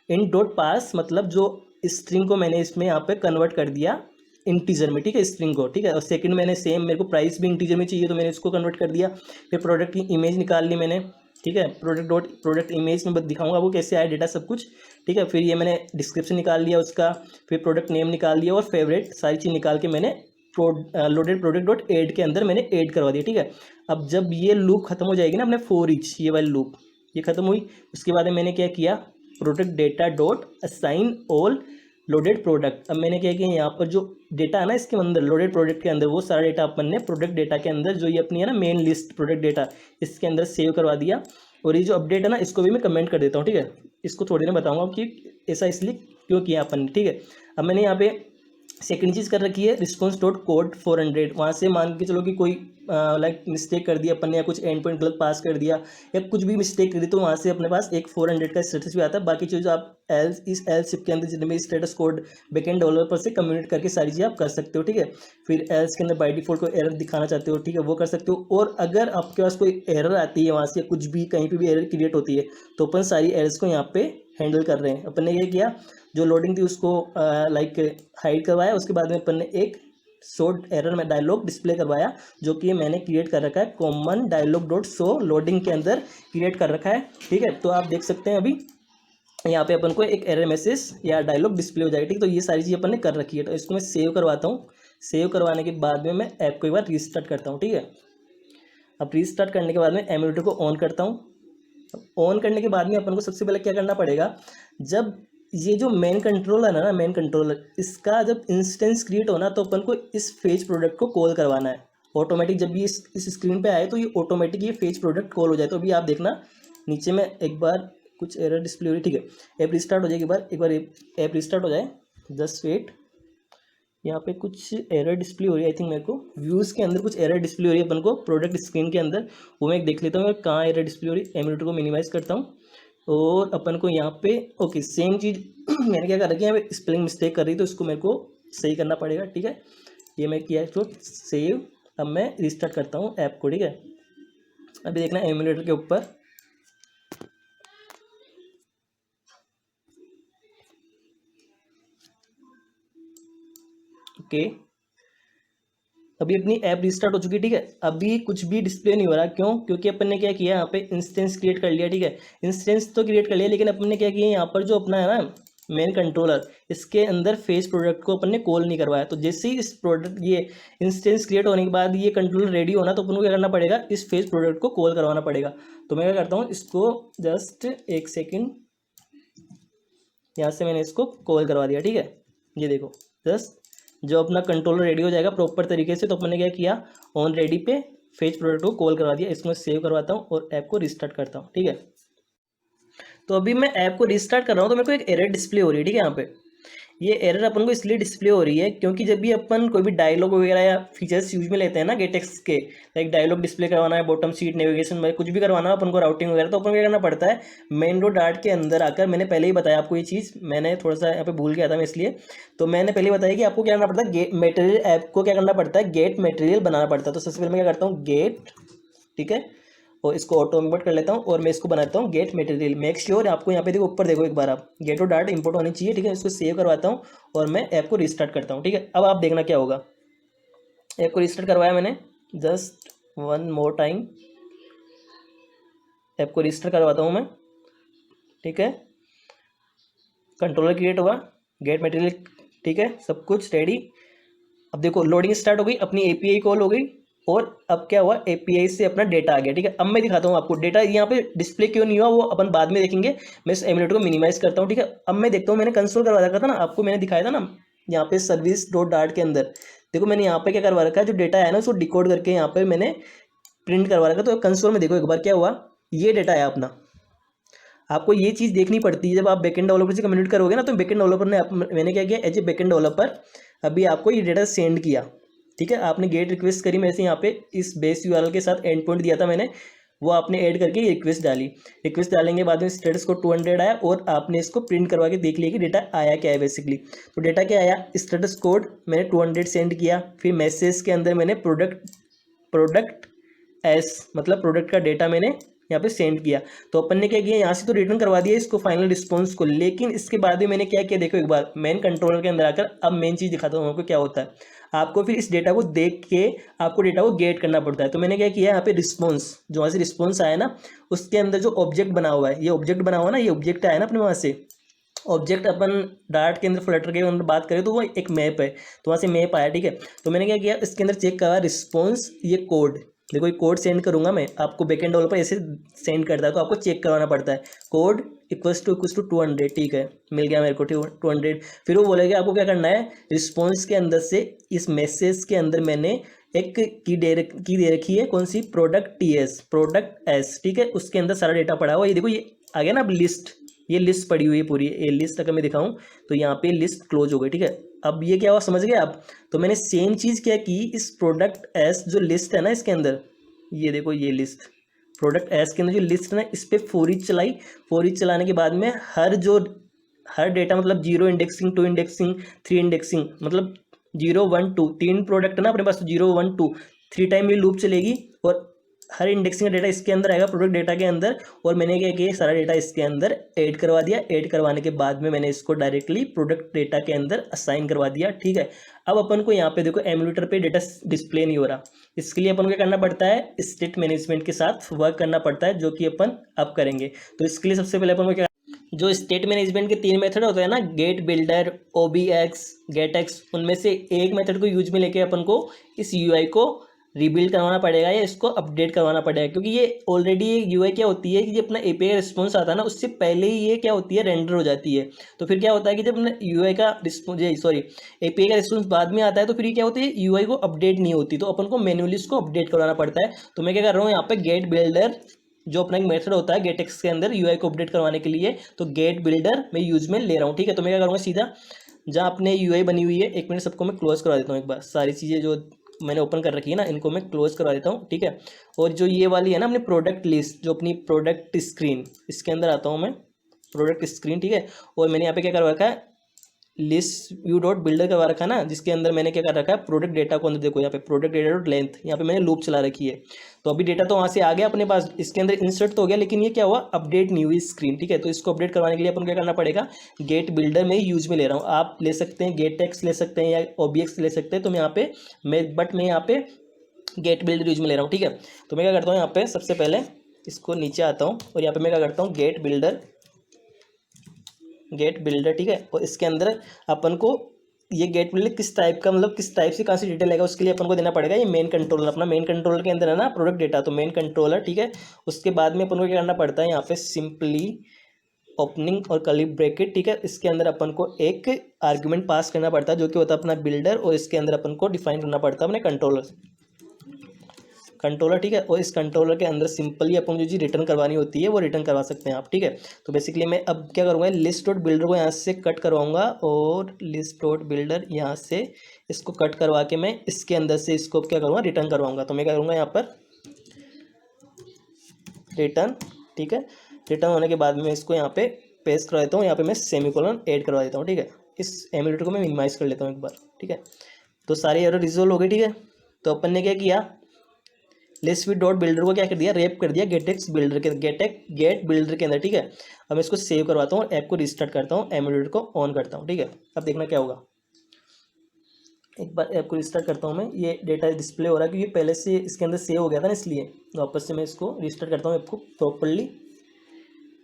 इन डॉट पास मतलब जो स्ट्रिंग को मैंने इसमें यहाँ पे कन्वर्ट कर दिया इंटीजर में, ठीक है, स्ट्रिंग को, ठीक है। और सेकंड मैंने सेम, मेरे को प्राइस भी इंटीजर में चाहिए तो मैंने इसको कन्वर्ट कर दिया। फिर प्रोडक्ट की इमेज निकाल ली मैंने, ठीक है, प्रोडक्ट इमेज में दिखाऊंगा वो कैसे आया डेटा सब कुछ, ठीक है। फिर ये मैंने डिस्क्रिप्शन निकाल लिया उसका, फिर प्रोडक्ट नेम निकाल लिया और फेवरेट सारी चीज़ निकाल के मैंने लोडेड प्रोडक्ट डॉट एड के अंदर मैंने ऐड करवा दिया, ठीक है। अब जब ये लूप खत्म हो जाएगी ना अपने फॉर ईच, ये वाली लूप ये खत्म हुई, उसके बाद मैंने क्या किया, product data dot assign all loaded product. अब मैंने क्या किया, यहाँ पर जो डेटा है ना इसके अंदर लोडेड प्रोडक्ट के अंदर, वो सारा डेटा अपन ने प्रोडक्ट डेटा के अंदर जो ये अपनी है ना मेन लिस्ट प्रोडक्ट डेटा, इसके अंदर सेव करवा दिया। और ये जो अपडेट है ना इसको भी मैं कमेंट कर देता हूँ, ठीक है। इसको थोड़ी ना बताऊँगा कि ऐसा इसलिए क्यों किया अपन ने, ठीक है। अब मैंने यहाँ पे सेकंड चीज़ कर रखी है, रिस्पॉन्स डॉट कोड 400, वहाँ से मान के चलो कि कोई लाइक मिस्टेक कर दिया अपन ने, या कुछ एंड पॉइंट गलत पास कर दिया या कुछ भी मिस्टेक कर दी, तो वहाँ से अपने पास एक 400 का स्टेटस भी आता है। बाकी चीज़ आप इस एल्स के अंदर जितने भी स्टेटस कोड बैकएंड डेवलपर से कम्युनिकेट करके सारी चीज़ आप कर सकते हो, ठीक है। फिर एल्स के अंदर बाय डिफॉल्ट कोई एरर दिखाना चाहते हो, ठीक है, वो कर सकते हो। और अगर आपके पास कोई एरर आती है वहाँ से, कुछ भी कहीं पर भी एरर क्रिएट होती है, तो अपन सारी एरर्स को यहाँ पे हैंडल कर रहे हैं। अपन ने क्या किया, जो लोडिंग थी उसको लाइक हाइड करवाया, उसके बाद में अपन ने एक शॉर्ट एरर में डायलॉग डिस्प्ले करवाया, जो कि मैंने क्रिएट कर रखा है common dialog dot show loading के अंदर क्रिएट कर रखा है, ठीक है। तो आप देख सकते हैं अभी यहाँ पे अपन को एक एरर मैसेज या डायलॉग डिस्प्ले हो जाएगी, ठीक। तो ये सारी चीज़ अपन ने कर रखी है। तो इसको मैं सेव करवाता हूँ, सेव करवाने के बाद में मैं ऐप को एक बार रिस्टार्ट करता हूँ, ठीक है। अब रीस्टार्ट करने के बाद में एमुलेटर को ऑन करता हूँ। ऑन करने के बाद में अपन को सबसे पहले क्या करना पड़ेगा, जब ये जो मेन कंट्रोलर है ना, मेन कंट्रोलर, इसका जब इंस्टेंस क्रिएट होना तो अपन को इस फेज प्रोडक्ट को कॉल करवाना है ऑटोमेटिक। जब भी इस स्क्रीन पे आए तो ये ऑटोमेटिक ये फेज प्रोडक्ट कॉल हो जाए। तो अभी आप देखना नीचे में एक बार कुछ एरर डिस्प्ले हो रही, ठीक है। ऐप रिस्टार्ट हो जाए, एक बार ऐप रिस्टार्ट हो जाए, जस्ट वेट। यहाँ पे कुछ एरर डिस्प्ले हो रही है, आई थिंक मेरे को व्यूज़ के अंदर कुछ एरर डिस्प्ले हो रही है अपन को प्रोडक्ट स्क्रीन के अंदर, वो मैं देख लेता हूँ कहाँ एरर डिस्प्ले हो रही है। एमुलेटर को मिनिमाइज़ करता हूँ और अपन को यहाँ पे ओके सेम चीज़ मैंने क्या कर रखी है, स्पेलिंग मिस्टेक कर रही तो इसको मेरे को सही करना पड़ेगा, ठीक है। ये मैं किया तो सेव। अब मैं रिस्टार्ट करता हूँ ऐप को, ठीक है। अभी देखना एमुलेटर के ऊपर ओके अभी अपनी ऐप रिस्टार्ट हो चुकी है, ठीक है। अभी कुछ भी डिस्प्ले नहीं हो रहा, क्यों? क्योंकि अपन ने क्या किया, यहाँ पे इंस्टेंस क्रिएट कर लिया, ठीक है। इंस्टेंस तो क्रिएट कर लिया, लेकिन अपन ने क्या किया, यहाँ पर जो अपना है ना मेन कंट्रोलर, इसके अंदर फेस प्रोडक्ट को अपन ने कॉल नहीं करवाया। तो जैसे ही इस प्रोडक्ट ये इंस्टेंस क्रिएट होने के बाद ये कंट्रोलर रेडी होना, तो अपन को क्या करना पड़ेगा, इस फेस प्रोडक्ट को कॉल करवाना पड़ेगा। तो मैं क्या करता हूँ, इसको जस्ट एक सेकेंड, यहाँ से मैंने इसको कॉल करवा दिया, ठीक है। ये देखो जस्ट जो अपना कंट्रोलर रेडी हो जाएगा प्रॉपर तरीके से, तो अपन ने क्या किया, ऑन रेडी पे फेज प्रोडक्ट को कॉल करवा दिया। इसको मैं सेव करवाता हूँ और ऐप को रिस्टार्ट करता हूँ, ठीक है। तो अभी मैं ऐप को रिस्टार्ट कर रहा हूँ तो मेरे को एक एरर डिस्प्ले हो रही है, ठीक है। यहाँ पे ये एरर अपन को इसलिए डिस्प्ले हो रही है क्योंकि जब भी अपन कोई भी डायलॉग वगैरह या फीचर्स यूज में लेते हैं ना गेटेक्स के, लाइक डायलॉग डिस्प्ले करवाना है, बॉटम सीट नेविगेशन में कुछ भी करवाना है अपन को, राउटिंग वगैरह, तो अपन को क्या करना पड़ता है, मेन डॉट डार्ट के अंदर आकर, मैंने पहले ही बताया आपको ये चीज़, मैंने थोड़ा सा यहाँ पे भूल गया था मैं इसलिए, तो मैंने पहले बताया कि आपको क्या करना पड़ता है, गेट मटेरियल, ऐप को क्या करना पड़ता है, गेट मटेरियल बनाना पड़ता है। तो सबसे पहले मैं क्या करता हूँ, गेट, ठीक है, और इसको ऑटो इम्पोर्ट कर लेता हूँ और मैं इसको बनाता हूँ गेट मटेरियल। मेक श्योर आपको यहाँ पे देखो ऊपर देखो एक बार, आप गेट और डाट इंपोर्ट होनी चाहिए, ठीक है। इसको सेव करवाता हूँ और मैं ऐप को रिस्टार्ट करता हूँ, ठीक है। अब आप देखना क्या होगा, ऐप को रिस्टार्ट करवाया मैंने, just one more time app को रिस्टार्ट करवाता हूँ मैं, ठीक है। कंट्रोलर क्रिएट हुआ, गेट मटेरियल, ठीक है, सब कुछ रेडी। अब देखो लोडिंग स्टार्ट हो गई, अपनी एपीआई कॉल हो गई और अब क्या हुआ, एपीआई से अपना डेटा आ गया, ठीक है। अब मैं दिखाता हूँ आपको डेटा यहाँ पे डिस्प्ले क्यों नहीं हुआ, वो अपन बाद में देखेंगे। मैं इस एमुलेटर को मिनिमाइज करता हूँ, ठीक है। अब मैं देखता हूँ, मैंने कंसोल करवा रखा था ना, आपको मैंने दिखाया था ना यहाँ पे सर्विस डॉट डार्ट के अंदर, देखो मैंने यहाँ पे क्या करवा रखा है, जो डेटा है ना उसको डिकोड करके यहाँ पे मैंने प्रिंट करवा रखा। तो कंसोल में देखो एक बार क्या हुआ, ये डेटा है अपना। आपको ये चीज़ देखनी पड़ती है जब आप बैकएंड डेवलपर से कम्युनिकेट करोगे ना, तो बैकएंड डेवलपर ने मैंने क्या किया, एज ए बैकएंड डेवलपर अभी आपको ये डेटा सेंड किया, ठीक है। आपने गेट रिक्वेस्ट करी, मैं से यहाँ पे इस बेस यूआरएल के साथ एंड पॉइंट दिया था मैंने, वो आपने ऐड करके ये रिक्वेस्ट डाली। रिक्वेस्ट डालेंगे बाद में स्टेटस को 200 आया और आपने इसको प्रिंट करवा के देख लिया कि डेटा आया क्या है बेसिकली। तो डेटा क्या आया, स्टेटस कोड मैंने 200 सेंड किया, फिर मैसेज के अंदर मैंने प्रोडक्ट एस मतलब प्रोडक्ट का डेटा मैंने यहाँ पे सेंड किया। तो अपन ने क्या किया, यहाँ से तो रिटर्न करवा दिया इसको फाइनल रिस्पॉन्स को, लेकिन इसके बाद भी मैंने क्या किया, देखो एक बार मेन कंट्रोलर के अंदर आकर, अब मेन चीज़ दिखाता हूँ आपको क्या होता है। आपको फिर इस डेटा को देख के आपको डेटा को गेट करना पड़ता है। तो मैंने क्या किया, यहाँ पे रिस्पॉन्स, जो वहाँ से रिस्पॉन्स आया ना, उसके अंदर जो ऑब्जेक्ट बना हुआ है, ये ऑब्जेक्ट बना हुआ ना, ये ऑब्जेक्ट आया ना अपने वहाँ से, ऑब्जेक्ट अपन डार्ट के अंदर फ्लटर के अंदर बात करें तो वो एक मैप है, तो वहाँ से मैप आया, ठीक है। तो मैंने क्या किया, इसके अंदर चेक करा रिस्पॉन्स, ये कोड देखो, ये कोड सेंड करूंगा मैं आपको, बैकएंड डेवलपर ऐसे सेंड करता है, तो आपको चेक करवाना पड़ता है, कोड इक्वल्स टू 200, ठीक है, मिल गया मेरे को 200। फिर वो बोलेगा आपको क्या करना है, रिस्पॉन्स के अंदर से इस मैसेज के अंदर मैंने एक की दे रखी है, कौन सी, प्रोडक्ट एस, ठीक है। उसके अंदर सारा डेटा पड़ा हुआ, ये देखो ये आ गया ना अब लिस्ट, ये लिस्ट पड़ी हुई है पूरी, ये लिस्ट अगर मैं दिखाऊं तो यहाँ पे लिस्ट क्लोज हो गई, ठीक है। अब ये क्या हुआ समझ गए आप। तो मैंने सेम चीज़ क्या की, इस प्रोडक्ट एस जो लिस्ट है ना इसके अंदर, ये देखो ये लिस्ट, प्रोडक्ट एस के अंदर जो लिस्ट है ना, इस पर फॉर ईच चलाई। फॉर ईच चलाने के बाद में हर डेटा मतलब 0 इंडेक्सिंग, 2 इंडेक्सिंग, 3 इंडेक्सिंग, मतलब 0 1 2 3 प्रोडक्ट है ना अपने पास, तो 0 1 2 3 टाइम ये लूप चलेगी और हर इंडेक्सिंग का डेटा इसके अंदर आएगा, प्रोडक्ट डेटा के अंदर। और मैंने क्या किया, सारा डेटा इसके अंदर ऐड करवा दिया। ऐड करवाने के बाद में मैंने इसको डायरेक्टली प्रोडक्ट डेटा के अंदर असाइन करवा दिया, ठीक है। अब अपन को यहाँ पे देखो एमुलेटर पे डेटा डिस्प्ले नहीं हो रहा, इसके लिए अपन को क्या करना पड़ता है, स्टेट मैनेजमेंट के साथ वर्क करना पड़ता है, जो कि अपन अब करेंगे। तो इसके लिए सबसे पहले अपन को क्या, जो स्टेट मैनेजमेंट के 3 मेथड होते हैं ना, गेट बिल्डर, OBX, गेटएक्स, उनमें से एक मेथड को यूज में लेके अपन को इस UI को रीबिल्ड करवाना पड़ेगा या इसको अपडेट करवाना पड़ेगा, क्योंकि ये ऑलरेडी यूआई क्या होती है कि जब अपना एपीआई का रिस्पॉन्स आता है ना उससे पहले ही ये क्या होती है रेंडर हो जाती है। तो फिर क्या होता है कि जब यूआई का रिस्पॉन्स सॉरी एपीआई का रिस्पॉन्स बाद में आता है तो फिर ये क्या होती है यूआई को अपडेट नहीं होती, तो अपन को मैन्युअली इसको अपडेट करवाना पड़ता है। तो मैं क्या कर रहा हूँ यहाँ पे गेट बिल्डर जो अपना एक मेथड होता है गेटेक्स के अंदर यूआई को अपडेट करवाने के लिए, तो गेट बिल्डर मैं यूज में ले रहा हूँ। ठीक है, तो मैं क्या करूँगा सीधा जहाँ अपने यूआई बनी हुई है, एक मिनट सबको मैं क्लोज करवा देता हूँ एक बार, सारी चीज़ें जो मैंने ओपन कर रखी है ना इनको मैं क्लोज करवा देता हूँ। ठीक है, और जो ये वाली है ना अपनी प्रोडक्ट लिस्ट जो अपनी प्रोडक्ट स्क्रीन, इसके अंदर आता हूँ मैं प्रोडक्ट स्क्रीन। ठीक है, और मैंने यहाँ पे क्या करवा रखा है लिस्ट व्यू डॉट बिल्डर करवा रखा है ना, जिसके अंदर मैंने क्या कर रखा है प्रोडक्ट डेटा को अंदर देखो यहाँ पे प्रोडक्ट डेटा डॉट लेंथ, यहाँ पे मैंने लूप चला रखी है। तो अभी डेटा तो वहाँ से आ गया अपने पास, इसके अंदर इंसर्ट तो हो गया, लेकिन ये क्या हुआ अपडेट नहीं हुई स्क्रीन। ठीक है, तो इसको अपडेट करवाने के लिए अपन क्या करना पड़ेगा गेट बिल्डर में यूज में ले रहा हूँ, आप ले सकते हैं गेट टेक्स ले सकते हैं या ओबीएक्स ले सकते हैं, तो मैं यहाँ पे मैं यहाँ पे गेट बिल्डर यूज में ले रहा हूँ। ठीक है, तो मैं क्या करता हूँ यहाँ पे सबसे पहले इसको नीचे आता हूँ और यहाँ पे मैं क्या करता हूँ गेट बिल्डर। ठीक है, और इसके अंदर अपन को ये गेट बिल्डर किस टाइप का मतलब किस टाइप से कहाँ से डिटेल आएगा उसके लिए अपन को देना पड़ेगा ये मेन कंट्रोलर, अपना मेन कंट्रोलर के अंदर है ना प्रोडक्ट डेटा, तो मेन कंट्रोलर। ठीक है, उसके बाद में अपन को क्या करना पड़ता है यहाँ पे सिंपली ओपनिंग और कर्ली ब्रैकेट। ठीक है, इसके अंदर अपन को एक आर्ग्यूमेंट पास करना पड़ता है जो कि होता है अपना बिल्डर, और इसके अंदर अपन को डिफाइन करना पड़ता है अपने कंट्रोलर। ठीक है, और इस कंट्रोलर के अंदर सिंपली अपन को जो चीज़ रिटर्न करवानी होती है वो रिटर्न करवा सकते हैं आप। ठीक है, तो बेसिकली मैं अब क्या करूँगा लिस्ट डॉट बिल्डर को यहाँ से कट करवाऊंगा और लिस्ट डॉट बिल्डर यहाँ से इसको कट करवा के मैं इसके अंदर से इसको क्या करूँगा रिटर्न करवाऊंगा। तो मैं क्या करूँगा यहाँ पर रिटर्न। ठीक है, रिटर्न होने के बाद में इसको यहाँ पे पेस्ट करवा देता हूँ, यहाँ पे मैं सेमीकोलन ऐड करवा देता हूँ। ठीक है, इस एमुलेटर को मैं मिनिमाइज कर लेता हूँ एक बार। ठीक है, तो सारी एरर रिजोल्व हो गई। ठीक है, तो अपन ने क्या किया लिस्ट विद डॉट बिल्डर को क्या कर दिया रैप कर दिया गेट बिल्डर के अंदर। ठीक है, अब मैं इसको सेव करवाता हूँ और ऐप को रिस्टार्ट करता हूँ, एमुलेटर को ऑन करता हूँ। ठीक है, अब देखना क्या होगा, एक बार ऐप को रिस्टार्ट करता हूँ मैं, ये डेटा डिस्प्ले हो रहा है क्योंकि पहले से इसके अंदर सेव हो गया था ना, इसलिए वापस से मैं इसको रिस्टार्ट करता हूँ ऐप को प्रॉपरली।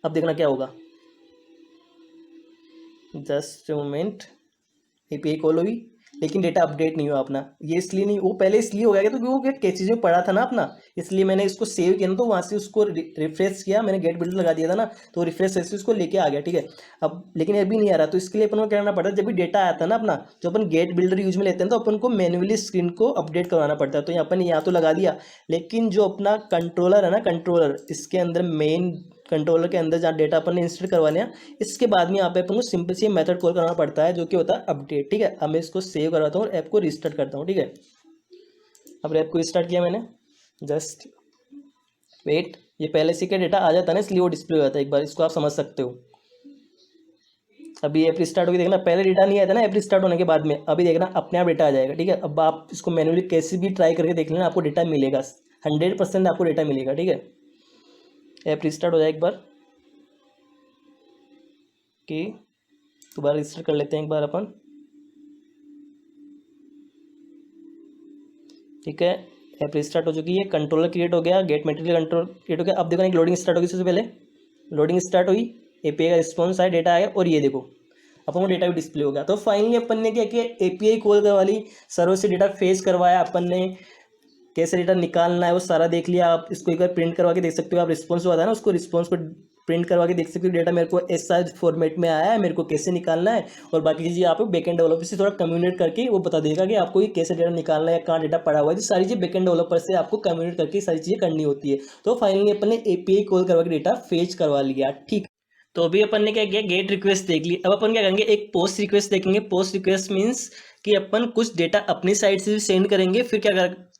अब देखना क्या होगा, जस्ट मोमेंट, एपीआई कॉल हुई लेकिन डेटा अपडेट नहीं हुआ अपना, ये इसलिए नहीं, वो पहले इसलिए हो गया क्योंकि वो क्या केसेज में पड़ा था ना अपना, इसलिए मैंने इसको सेव किया ना, तो वहाँ से उसको रिफ्रेश किया, मैंने गेट बिल्डर लगा दिया था ना, तो रिफ्रेश से उसको लेके आ गया। ठीक है, अब लेकिन अभी नहीं आ रहा, तो इसके लिए अपन को क्या करना पड़ता है जब भी डेटा आता है ना अपना, जो अपन गेट बिल्डर यूज में लेते हैं तो अपन को मैन्युअली स्क्रीन को अपडेट करवाना पड़ता है। तो यहाँ अपन यहाँ तो लगा दिया, लेकिन जो अपना कंट्रोलर है ना कंट्रोलर, इसके अंदर मेन कंट्रोलर के अंदर जहाँ डेटा अपन ने इंस्टॉल करवाने हैं, इसके बाद में यहाँ पे अपन को सिंपल सी मेथड कॉल करना पड़ता है जो कि होता है अपडेट। ठीक है, अब मैं इसको सेव करवाता हूँ और ऐप को रिस्टार्ट करता हूँ। ठीक है, अब ऐप को रिस्टार्ट किया मैंने, जस्ट वेट, ये पहले से क्या डेटा आ जाता है ना इसलिए वो डिस्प्ले हो जाता है, एक बार इसको आप समझ सकते हो। अभी ऐप रिस्टार्ट होगी, देखना पहले डेटा नहीं आया था ना ऐप रिस्टार्ट होने के बाद में, अभी देखना अपने आप डेटा आ जाएगा। ठीक है, अब आप इसको मैनुअली कैसे भी ट्राई करके देख लेना, आपको डेटा मिलेगा, 100% आपको डेटा मिलेगा। ठीक है, ऐप रिस्टार्ट हो जाए एक बार कि दोबारा रिस्टार्ट कर लेते हैं एक बार अपन। ठीक है, ऐप रिस्टार्ट हो चुकी है, कंट्रोलर क्रिएट हो गया, गेट मटेरियल कंट्रोल क्रिएट हो गया। अब देखो एक लोडिंग स्टार्ट होगी, सबसे पहले लोडिंग स्टार्ट हुई, एपीआई का रिस्पॉन्स आया, डेटा आया, और ये देखो अपन को डेटा भी डिस्प्ले हो गया। तो फाइनली अपन ने क्या किया एपीआई कॉल करवा ली, सर्वर से डेटा फेच करवाया, अपन ने कैसे डेटा निकालना है वो सारा देख लिया। आप इसको एक बार प्रिंट करवा के देख सकते हो, आप रिस्पॉन्स हुआ था ना उसको रिस्पॉन्स को प्रिंट करवा के देख सकते हो, डेटा मेरे को इस साइज फॉर्मेट में आया है, मेरे को कैसे निकालना है, और बाकी चीज़ें आप बैकएंड डेवलपर से थोड़ा कम्युनिकेट करके वो बता देगा कि आपको ये कैसे डेटा निकालना है, कहाँ डेटा पड़ा हुआ है, तो सारी चीज़ बैकएंड डेवलपर से आपको कम्युनिकेट करके सारी चीज़ें करनी होती है। तो फाइनली अपन ने एपीआई कॉल करवा के डेटा फेच करवा लिया। ठीक, तो अभी अपन ने क्या किया गेट रिक्वेस्ट देख ली, अब अपन क्या करेंगे एक पोस्ट रिक्वेस्ट देखेंगे। पोस्ट रिक्वेस्ट मीन्स कि अपन कुछ डेटा अपनी साइड से भी सेंड करेंगे, फिर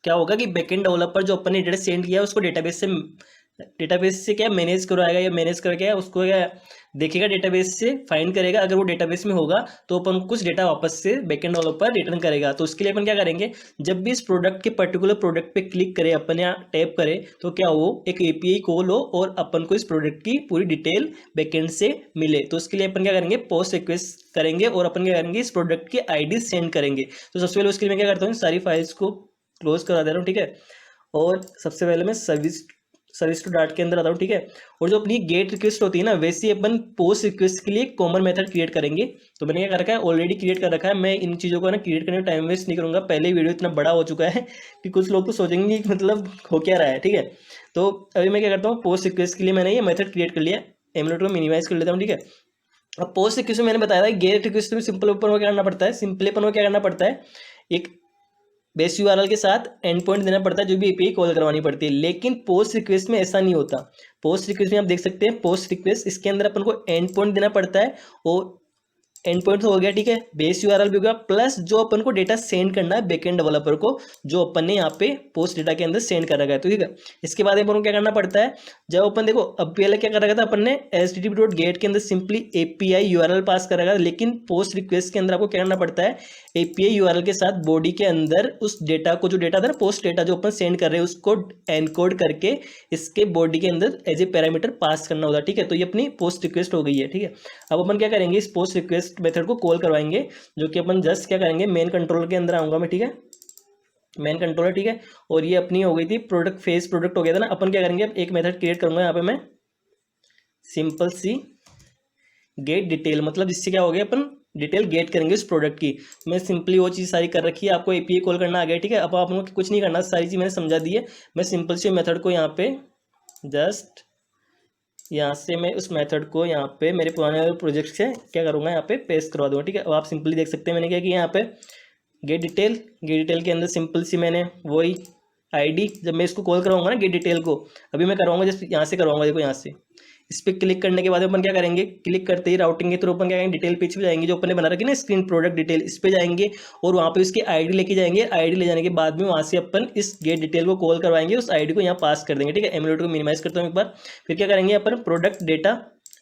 क्या होगा कि बैकएंड डेवलपर जो अपन ने डेटा सेंड किया उसको डेटाबेस से क्या मैनेज करवाएगा, या मैनेज करके उसको क्या देखेगा डेटाबेस से फाइंड करेगा, अगर वो डेटाबेस में होगा तो अपन कुछ डेटा वापस से बैकएंड डेवलपर रिटर्न करेगा। तो उसके लिए अपन क्या करेंगे जब भी इस प्रोडक्ट के पर्टिकुलर प्रोडक्ट पे क्लिक करें अपन या टैप करें तो क्या हो एक एपीआई कॉल हो और अपन को इस प्रोडक्ट की पूरी डिटेल बैकएंड से मिले। तो उसके लिए अपन क्या करेंगे पोस्ट रिक्वेस्ट करेंगे और अपन क्या करेंगे इस प्रोडक्ट की आईडी सेंड करेंगे। तो सबसे पहले उसके लिए मैं क्या करता हूँ सारी फाइल्स को क्लोज करा दे रहा हूँ। ठीक है, और सबसे पहले मैं सर्विस सर्विस टू डार्ट के अंदर आता हूँ, ठीक है। और जो अपनी गेट रिक्वेस्ट होती है ना, वैसे ही अपन पोस्ट रिक्वेस्ट के लिए कॉमन मेथड क्रिएट करेंगे। तो मैंने क्या कर रखा है, ऑलरेडी क्रिएट कर रखा है। मैं इन चीज़ों को ना क्रिएट करने में टाइम वेस्ट नहीं करूँगा, पहले वीडियो इतना बड़ा हो चुका है कि कुछ लोग तो सोचेंगे कि मतलब हो क्या रहा है, ठीक है। तो अभी मैं क्या करता हूँ, पोस्ट रिक्वेस्ट के लिए मैंने ये मेथड क्रिएट कर लिया। एमलेट को मिनिमाइज कर लेता हूँ, ठीक है। अब पोस्ट रिक्वेस्ट में मैंने बताया था, गेट रिक्वेस्ट में सिंपल अपन को क्या करना पड़ता है, सिंपली अपन को क्या करना पड़ता है, एक बेस यूआरएल के साथ एंड पॉइंट देना पड़ता है, जो भी एपीआई कॉल करवानी पड़ती है। लेकिन पोस्ट रिक्वेस्ट में ऐसा नहीं होता। पोस्ट रिक्वेस्ट में आप देख सकते हैं, पोस्ट रिक्वेस्ट इसके अंदर अपन को एंड पॉइंट देना पड़ता है, और एंड पॉइंट तो हो गया, ठीक है, बेस यूआरएल भी हो गया, प्लस जो अपन को डेटा सेंड करना है बैकएंड डेवलपर को, जो अपन ने यहाँ पे पोस्ट डेटा के अंदर सेंड कर रखा है, तो ठीक है। इसके बाद अपन को क्या करना पड़ता है, जब अपन देखो, अब पहले क्या कर रखा था अपन ने, http.get के अंदर सिंपली एपीआई यूआरएल पास कर रखा था। लेकिन पोस्ट रिक्वेस्ट के अंदर आपको क्या करना पड़ता है, एपीआई यूआरएल के साथ बॉडी के अंदर उस डेटा को, जो डेटा था ना, पोस्ट डेटा जो अपन सेंड कर रहे हैं, उसको एनकोड करके इसके बॉडी के अंदर एज ए पैरामीटर पास करना होता है, ठीक है। तो ये अपनी पोस्ट रिक्वेस्ट हो गई है, ठीक है। अब अपन क्या करेंगे, इस पोस्ट रिक्वेस्ट मेथड को कॉल करवाएंगे, जो कि अपन जस्ट क्या करेंगे, मेन कंट्रोलर के अंदर आऊंगा मैं, ठीक है, मेन कंट्रोलर, ठीक है। और ये अपनी हो गई थी प्रोडक्ट फेस, प्रोडक्ट हो गया था ना। अपन क्या करेंगे, अब एक मेथड क्रिएट करूंगा यहाँ पे मैं, सिंपल सी गेट डिटेल, मतलब जिससे क्या हो गया, अपन डिटेल गेट करेंगे उस प्रोडक्ट की। मैं सिंपली वो चीज़ सारी कर रखी है, आपको एपीआई कॉल करना आ गया, ठीक है। अब आप लोगों को कुछ नहीं करना, सारी चीज़ मैंने समझा दी है। मैं सिंपल सी मेथड को यहाँ पे जस्ट यहाँ से मैं उस मेथड को यहाँ पे मेरे पुराने प्रोजेक्ट से क्या करूँगा, यहाँ पे पेस्ट करवा दूँगा, ठीक है। अब आप सिंपली देख सकते हैं मैंने क्या किया, यहाँ पे गेट डिटेल के अंदर सिंपल सी मैंने वही आईडी, जब मैं इसको कॉल करवाऊंगा ना गेट डिटेल को, अभी मैं करवाऊंगा जस्ट यहाँ से करवाऊंगा, देखो यहाँ से इस पर क्लिक करने के बाद अपन क्या करेंगे, क्लिक करते ही राउटिंग के थ्रू अपन क्या करेंगे, डिटेल पेज पे जाएंगे, जो अपन ने बना रखी ना स्क्रीन प्रोडक्ट डिटेल, इस पे जाएंगे और वहाँ पे उसकी आईडी लेके जाएंगे। आईडी ले जाने के बाद में वहाँ से अपन इस गेट डिटेल को कॉल करवाएंगे, उस आईडी को यहाँ पास कर देंगे, ठीक है। एमुलेट को मिनिमाइज करता हूँ एक बार, फिर क्या करेंगे अपन, प्रोडक्ट डेटा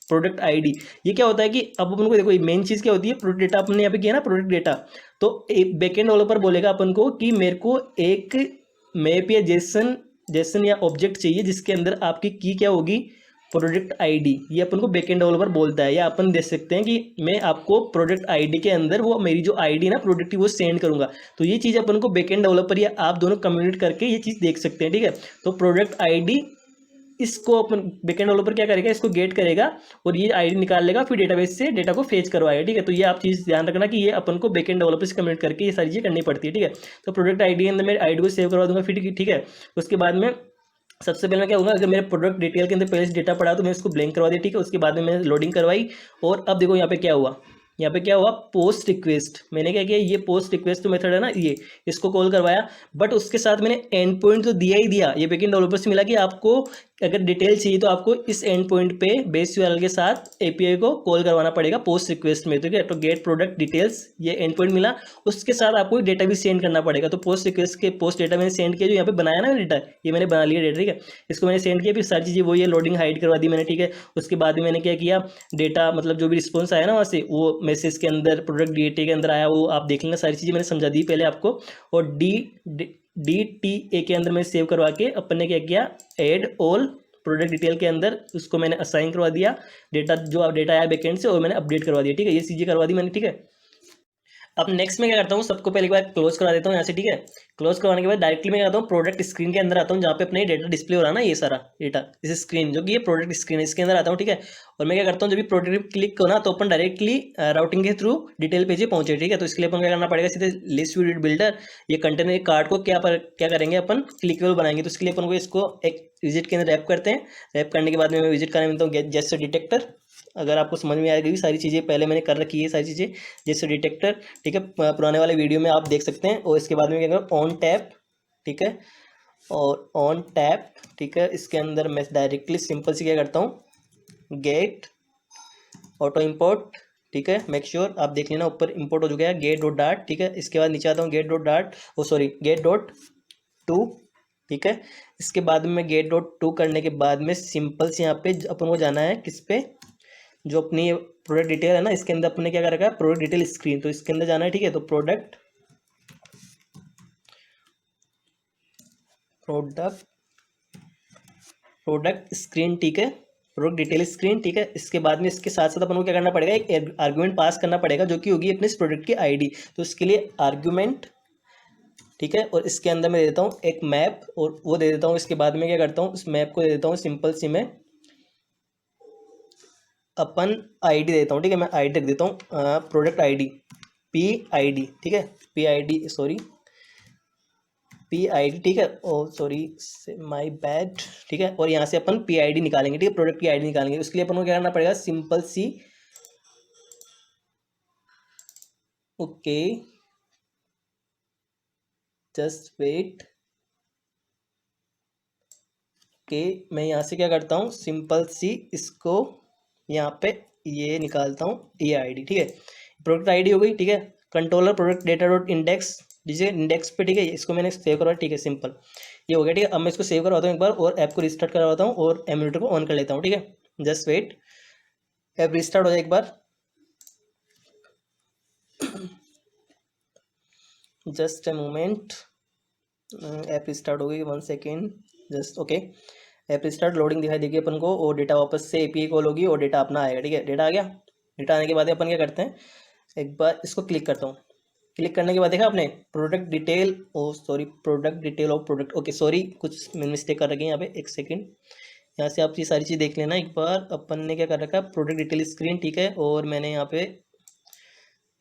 प्रोडक्ट आईडी। ये क्या होता है कि अब अपन को देखो, मेन चीज़ क्या होती है, प्रोडक्ट डेटा अपन ने यहाँ पे किया ना, प्रोडक्ट डेटा। तो एक बैकएंड डेवलपर बोलेगा अपन को कि मेरे को एक मैप या जेसन या ऑब्जेक्ट चाहिए, जिसके अंदर आपकी की क्या होगी, प्रोडक्ट आईडी। ये अपन को बैकएंड डेवलपर बोलता है, या अपन देख सकते हैं कि मैं आपको प्रोडक्ट आईडी के अंदर वो मेरी जो आईडी ना प्रोडक्ट की वो सेंड करूंगा। तो ये चीज़ अपन को बैकएंड डेवलपर या आप दोनों कम्युनिकेट करके ये चीज़ देख सकते हैं, ठीक है। तो प्रोडक्ट आईडी, इसको अपन बैकएंड डेवलपर क्या करेगा, इसको गेट करेगा और ये आईडी निकाल लेगा, फिर डेटाबेस से डेटा को फेच करवाएगा, ठीक है। तो ये आप चीज़ ध्यान रखना कि ये अपन को बैकएंड डेवलपर से कम्युनिकेट करके ये सारी चीज़ें करनी पड़ती है, ठीक है। तो प्रोडक्ट आईडी के अंदर मैं आईडी को सेव करवा दूंगा, फिर ठीक है। उसके बाद में सबसे पहले मैं क्या होगा, अगर मेरे प्रोडक्ट डिटेल के अंदर पहले से डेटा पड़ा तो मैं इसको ब्लैंक करवा दिया, ठीक है। उसके बाद में मैंने लोडिंग करवाई, और अब देखो यहाँ पे क्या हुआ, यहाँ पे क्या हुआ, पोस्ट रिक्वेस्ट। मैंने क्या किया, ये पोस्ट रिक्वेस्ट जो मेथड है ना, ये इसको कॉल करवाया, बट उसके साथ मैंने एंड पॉइंट तो दिया ही दिया। ये बैकएंड डेवलपर से मिला कि आपको अगर डिटेल चाहिए तो आपको इस एंड पॉइंट पे बेस यूआरएल के साथ एपीआई को कॉल करवाना पड़ेगा पोस्ट रिक्वेस्ट में, ठीक है। तो गेट प्रोडक्ट डिटेल्स, ये एंड पॉइंट मिला, उसके साथ आपको डेटा भी सेंड करना पड़ेगा। तो पोस्ट रिक्वेस्ट के पोस्ट डेटा मैंने सेंड किया, जो यहाँ पे बनाया ना डेटा, ये मैंने बना लिया डेटा, ठीक है। इसको मैंने सेंड किया, फिर सारी चीज़ें वो ये लोडिंग हाइड करवा दी मैंने, ठीक है। उसके बाद में मैंने क्या किया, डेटा मतलब जो भी रिस्पॉन्स आया ना वहाँ से, वो मैसेज के अंदर प्रोडक्ट डेटा के अंदर आया, वो आप देख लेना, सारी चीज़ें मैंने समझा दी पहले आपको। और DTA के अंदर मैं सेव करवा के अपन ने क्या किया, एड ऑल प्रोडक्ट डिटेल के अंदर उसको मैंने असाइन करवा दिया, डेटा जो डेटा आया बैकएंड से, और मैंने अपडेट करवा दिया, ठीक है। ये चीज़ें करवा दी मैंने, ठीक है। अब नेक्स्ट में क्या करता हूँ, सबको पहले बार क्लोज करा देता हूँ यहाँ से, ठीक है। क्लोज करवाने के बाद डायरेक्टली मैं क्या करता हूँ, प्रोडक्ट स्क्रीन के अंदर आता हूँ, जहाँ पे अपने डेटा डिस्प्ले हो रहा है ना, ये सारा डेटा, इस स्क्रीन जो कि ये प्रोडक्ट स्क्रीन है, इसके अंदर आता हूँ, ठीक है। और मैं क्या करता हूँ, जब भी प्रोडक्ट क्लिक करो ना, तो अपन डायरेक्टली राउटिंग के थ्रू डिटेल पेज पे पहुंचे, ठीक है। तो इसके लिए अपन क्या करना पड़ेगा, सीधे लिस्ट विजिट बिल्डर, ये कंटेनर कार्ड को क्या करेंगे अपन, क्लिकेबल बनाएंगे। तो इसके लिए अपन को इसको एक विजिट के अंदर रैप करते हैं। रैप करने के बाद में मैं विजिट करने मिलता हूँ जैसे डिटेक्टर। अगर आपको समझ में आएगी सारी चीज़ें, पहले मैंने कर रखी है सारी चीज़ें, जैसे डिटेक्टर, ठीक है, पुराने वाले वीडियो में आप देख सकते हैं। और इसके बाद में क्या करूँ, ऑन टैप, ठीक है, और ऑन टैप, ठीक है। इसके अंदर मैं डायरेक्टली सिंपल से क्या करता हूँ, गेट ऑटो इम्पोर्ट, ठीक है। मेक श्योर आप देख लेना, ऊपर इंपोर्ट हो चुका है गेट डॉट डार्ट, ठीक है। इसके बाद नीचे आता हूँ get dot dart, get dot to, ठीक है। इसके बाद में गेट डॉट टू करने के बाद में सिंपल से यहाँ पे अपन को जाना है किस पे, जो अपनी प्रोडक्ट डिटेल है ना, इसके अंदर अपने क्या कर रखा है, प्रोडक्ट डिटेल स्क्रीन, तो इसके अंदर जाना है, ठीक है। तो प्रोडक्ट स्क्रीन, ठीक है, प्रोडक्ट डिटेल स्क्रीन, ठीक है। इसके बाद में इसके साथ साथ अपन को क्या करना पड़ेगा, एक आर्गुमेंट पास करना पड़ेगा, जो कि होगी अपने इस प्रोडक्ट की आईडी। तो इसके लिए आर्गुमेंट ठीक है। और इसके अंदर मैं दे देता हूँ एक मैप, और वो दे देता हूँ। इसके बाद में क्या करता हूँ, उस मैप को दे देता हूँ सिंपल सी मैं अपन आईडी देता हूँ, ठीक है। मैं आईडी रख देता हूँ product ID, P I D, ठीक है। P I D, sorry, P I D, ठीक है। ओ सॉरी, माई बैड, ठीक है। और यहाँ से अपन पी आई डी निकालेंगे, ठीक है, प्रोडक्ट की आई डी निकालेंगे। उसके लिए अपन को क्या करना पड़ेगा, सिंपल सी, ओके, जस्ट वेट, ओके। मैं यहाँ से क्या करता हूँ, सिंपल सी इसको यहाँ पे ये निकालता हूँ, ये आईडी, ठीक है। प्रोडक्ट आईडी हो गई, ठीक है। Controller product data dot index दीजिए, इंडेक्स पे, ठीक है। इसको मैंने सेव करवा, ठीक है, सिंपल ये हो गया, ठीक है। अब मैं इसको सेव करवाता हूँ एक बार, और ऐप को रिस्टार्ट करवाता हूँ, और एमुलेटर को ऑन कर लेता हूँ, ठीक है। जस्ट वेट, ऐप रिस्टार्ट हो जाए एक बार, just a moment, app restart हो गई, 1 second, just okay. App restart, loading दिखाई देगी अपन को, और डेटा वापस से एपीआई कॉल होगी, और डेटा अपना आएगा, ठीक है। डेटा आ गया। डेटा आने के बाद अपन क्या करते हैं, एक बार इसको क्लिक करता हूँ। क्लिक करने के बाद देखा आपने product detail, oh sorry, product detail of product, okay sorry, कुछ मिस्टेक कर रखी है यहाँ पे, 1 सेकेंड। यहाँ से आप ये सारी चीज़ देख लेना एक बार। अपन ने क्या कर रखा है, प्रोडक्ट डिटेल स्क्रीन, ठीक है। और मैंने यहाँ पे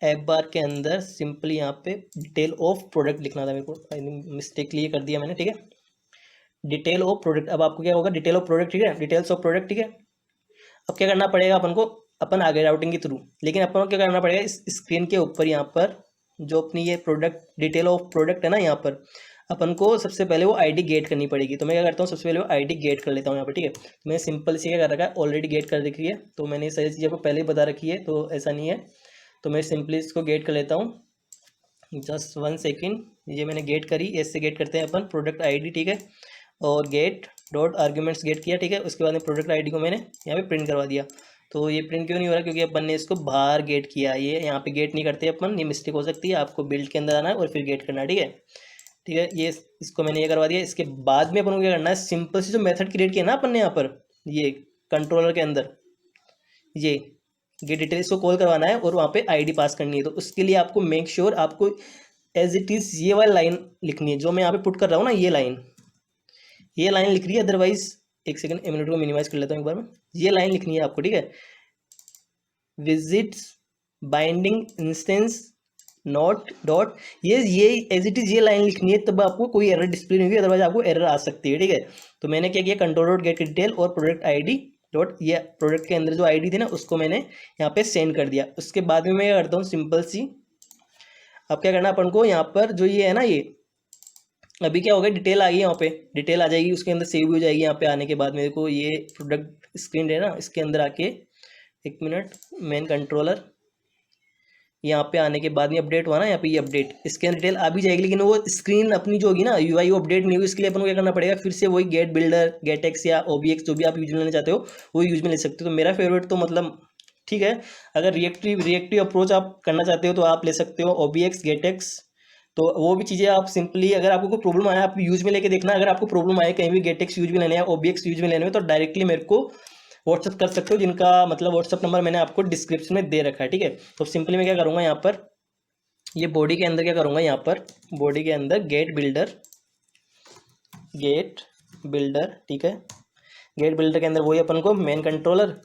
ऐप बार के अंदर सिंपली यहाँ पे डिटेल ऑफ प्रोडक्ट लिखना था मेरे को, मिस्टेकली ये कर दिया मैंने, ठीक है। डिटेल ऑफ प्रोडक्ट, अब आपको क्या होगा, डिटेल ऑफ प्रोडक्ट, ठीक है, डिटेल्स ऑफ प्रोडक्ट, ठीक है। अब क्या करना पड़ेगा अपन को, अपन आगे राउटिंग के थ्रू, लेकिन अपन को क्या करना पड़ेगा, इस स्क्रीन के ऊपर यहाँ पर जो अपनी ये प्रोडक्ट डिटेल ऑफ प्रोडक्ट है ना, यहाँ पर अपन को सबसे पहले वो आईडी गेट करनी पड़ेगी। तो मैं क्या करता हूँ, सबसे पहले वो आईडी गेट कर लेता हूँ यहाँ पर, ठीक है। तो मैंने सिंपल से क्या कर रखा है, ऑलरेडी गेट कर रखी है, तो मैंने ये सारी चीज़ें आपको पहले ही बता रखी है, तो ऐसा नहीं है। तो मैं सिंपली इसको गेट कर लेता हूँ, जस्ट 1 सेकेंड। ये मैंने गेट करी, ऐसे गेट करते हैं अपन प्रोडक्ट आईडी, ठीक है। और गेट डॉट आर्ग्यूमेंट्स गेट किया, ठीक है। उसके बाद में प्रोडक्ट आईडी को मैंने यहाँ पे प्रिंट करवा दिया। तो ये प्रिंट क्यों नहीं हो रहा, क्योंकि अपन ने इसको बाहर गेट किया, ये यहाँ पे गेट नहीं करते अपन, ये मिस्टेक हो सकती है। आपको बिल्ड के अंदर आना है और फिर गेट करना है, ठीक है। ठीक है, ये इसको मैंने ये करवा दिया। इसके बाद में अपन को क्या करना है, सिंपल सी जो मेथड क्रिएट किया ना अपन ने यहाँ पर, ये कंट्रोलर के अंदर, ये गेट डिटेल, इसको कॉल करवाना है और वहाँ पे आईडी पास करनी है। तो उसके लिए आपको मेक श्योर आपको एज इट इज़ ये वाली लाइन लिखनी है, जो मैं यहाँ पे पुट कर रहा हूँ ना, ये लाइन लिख रही है। अदरवाइज 1 सेकेंड, मिनट को मिनिमाइज कर लेता हूँ एक बार में। ये लाइन लिखनी है आपको, ठीक है। Visits binding instance not dot, ये एज इट इज ये लाइन लिखनी है, तब आपको कोई एरर डिस्प्ले नहीं होगी, अदरवाइज आपको एरर आ सकती है, ठीक है। तो मैंने क्या किया, कंट्रोल डॉट गेट डिटेल और प्रोडक्ट आईडी डॉट, ये प्रोडक्ट के अंदर जो आईडी थी ना, उसको मैंने यहाँ पे सेंड कर दिया। उसके बाद में मैं क्या करता हूँ, सिंपल सी, अब क्या करना अपन को, यहाँ पर जो ये है ना, ये अभी क्या होगा, डिटेल आ गई, यहाँ पे डिटेल आ जाएगी, उसके अंदर सेव हो जाएगी। यहाँ पे आने के बाद मेरे को ये प्रोडक्ट स्क्रीन है ना, इसके अंदर आके 1 मिनट, मेन कंट्रोलर, यहाँ पे आने के बाद में अपडेट हुआ ना, यहाँ पे ये अपडेट, इसके अंदर डिटेल आ भी जाएगी, लेकिन वो स्क्रीन अपनी जो होगी ना, यूआई, वो अपडेट नहीं होगी। इसके लिए अपन को क्या करना पड़ेगा, फिर से वही गेट बिल्डर, गेट एक्स या ओबीएक्स, जो भी आप यूज में लेना चाहते हो वो यूज में ले सकते हो। तो मेरा फेवरेट तो मतलब ठीक है, अगर रिएक्टिव अप्रोच आप करना चाहते हो तो आप ले सकते हो ओबीएक्स, गेट एक्स। तो वो भी चीज़ें आप सिंपली, अगर आपको कोई प्रॉब्लम आया, आप यूज में लेके देखना। अगर आपको प्रॉब्लम आए कहीं भी गेट एक्स यूज में लेने हैं, ओबीएक्स यूज में लेने हैं, तो डायरेक्टली मेरे को व्हाट्सअप कर सकते हो, जिनका मतलब व्हाट्सअप नंबर मैंने आपको डिस्क्रिप्शन में दे रखा है, ठीक है। तो सिंपली मैं क्या करूँगा, यहाँ पर ये बॉडी के अंदर क्या करूँगा, यहाँ पर बॉडी के अंदर गेट बिल्डर, ठीक है। गेट बिल्डर के अंदर वही अपन को मेन कंट्रोलर,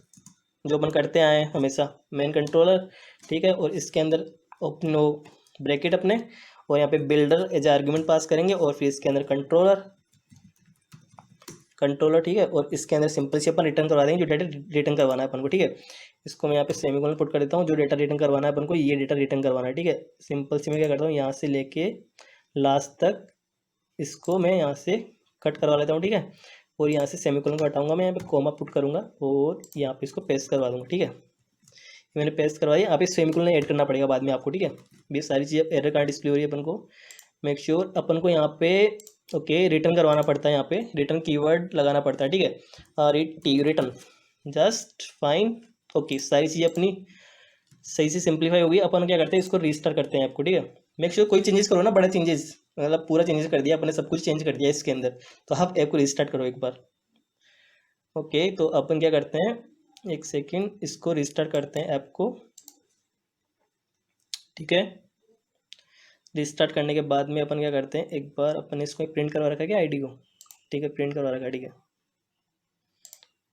जो अपन करते आए हैं हमेशा, मेन कंट्रोलर, ठीक है। और इसके अंदर ओपन ब्रैकेट अपने, और यहाँ पे बिल्डर एज आर्ग्यूमेंट पास करेंगे, और फिर इसके अंदर कंट्रोलर, ठीक है। और इसके अंदर सिंपल से अपन रिटर्न करवा देंगे जो डेटा रिटर्न करवाना है अपन को, ठीक है। इसको मैं यहाँ पे सेमीकोलन पुट कर देता हूँ, जो डेटा रिटर्न करवाना है अपन को, ये डेटा रिटर्न करवाना है, ठीक है। सिंपल से मैं क्या करता हूँ, यहाँ से लेके लास्ट तक इसको मैं यहाँ से कट करवा लेता हूँ, ठीक है। और यहाँ से सेमीकोलन को हटाऊंगा, मैं यहाँ पे कॉमा पुट करूँगा, और यहाँ पे इसको पेस्ट करवा दूँगा, ठीक है। मैंने पेस्ट करवाई, यहाँ पे सेमीकोलन ऐड करना पड़ेगा बाद में आपको, ठीक है। ये सारी चीज़ें एरर कहाँ डिस्प्ले हो रही है अपन को मेक श्योर, अपन को यहाँ पे ओके रिटर्न करवाना पड़ता है, यहाँ पे रिटर्न कीवर्ड लगाना पड़ता है, ठीक है। Return, just fine, okay. सारी चीज़ें अपनी सही से सिंप्लीफाई होगी। अपन क्या करते हैं, इसको रीस्टार्ट करते हैं आपको, ठीक है। मेक श्योर कोई चेंजेस करो ना, बड़ा चेंजेस, मतलब पूरा चेंजेस कर दिया अपने, सब कुछ चेंज कर दिया इसके अंदर, तो आप ऐप को रीस्टार्ट करो एक बार, ओके। तो अपन क्या करते हैं, 1 सेकेंड, इसको रीस्टार्ट करते हैं ऐप को, ठीक है। रिस्टार्ट करने के बाद में अपन क्या करते हैं, एक बार अपन ने इसको प्रिंट करवा रखा है क्या आईडी को, ठीक है प्रिंट करवा रखा है, ठीक है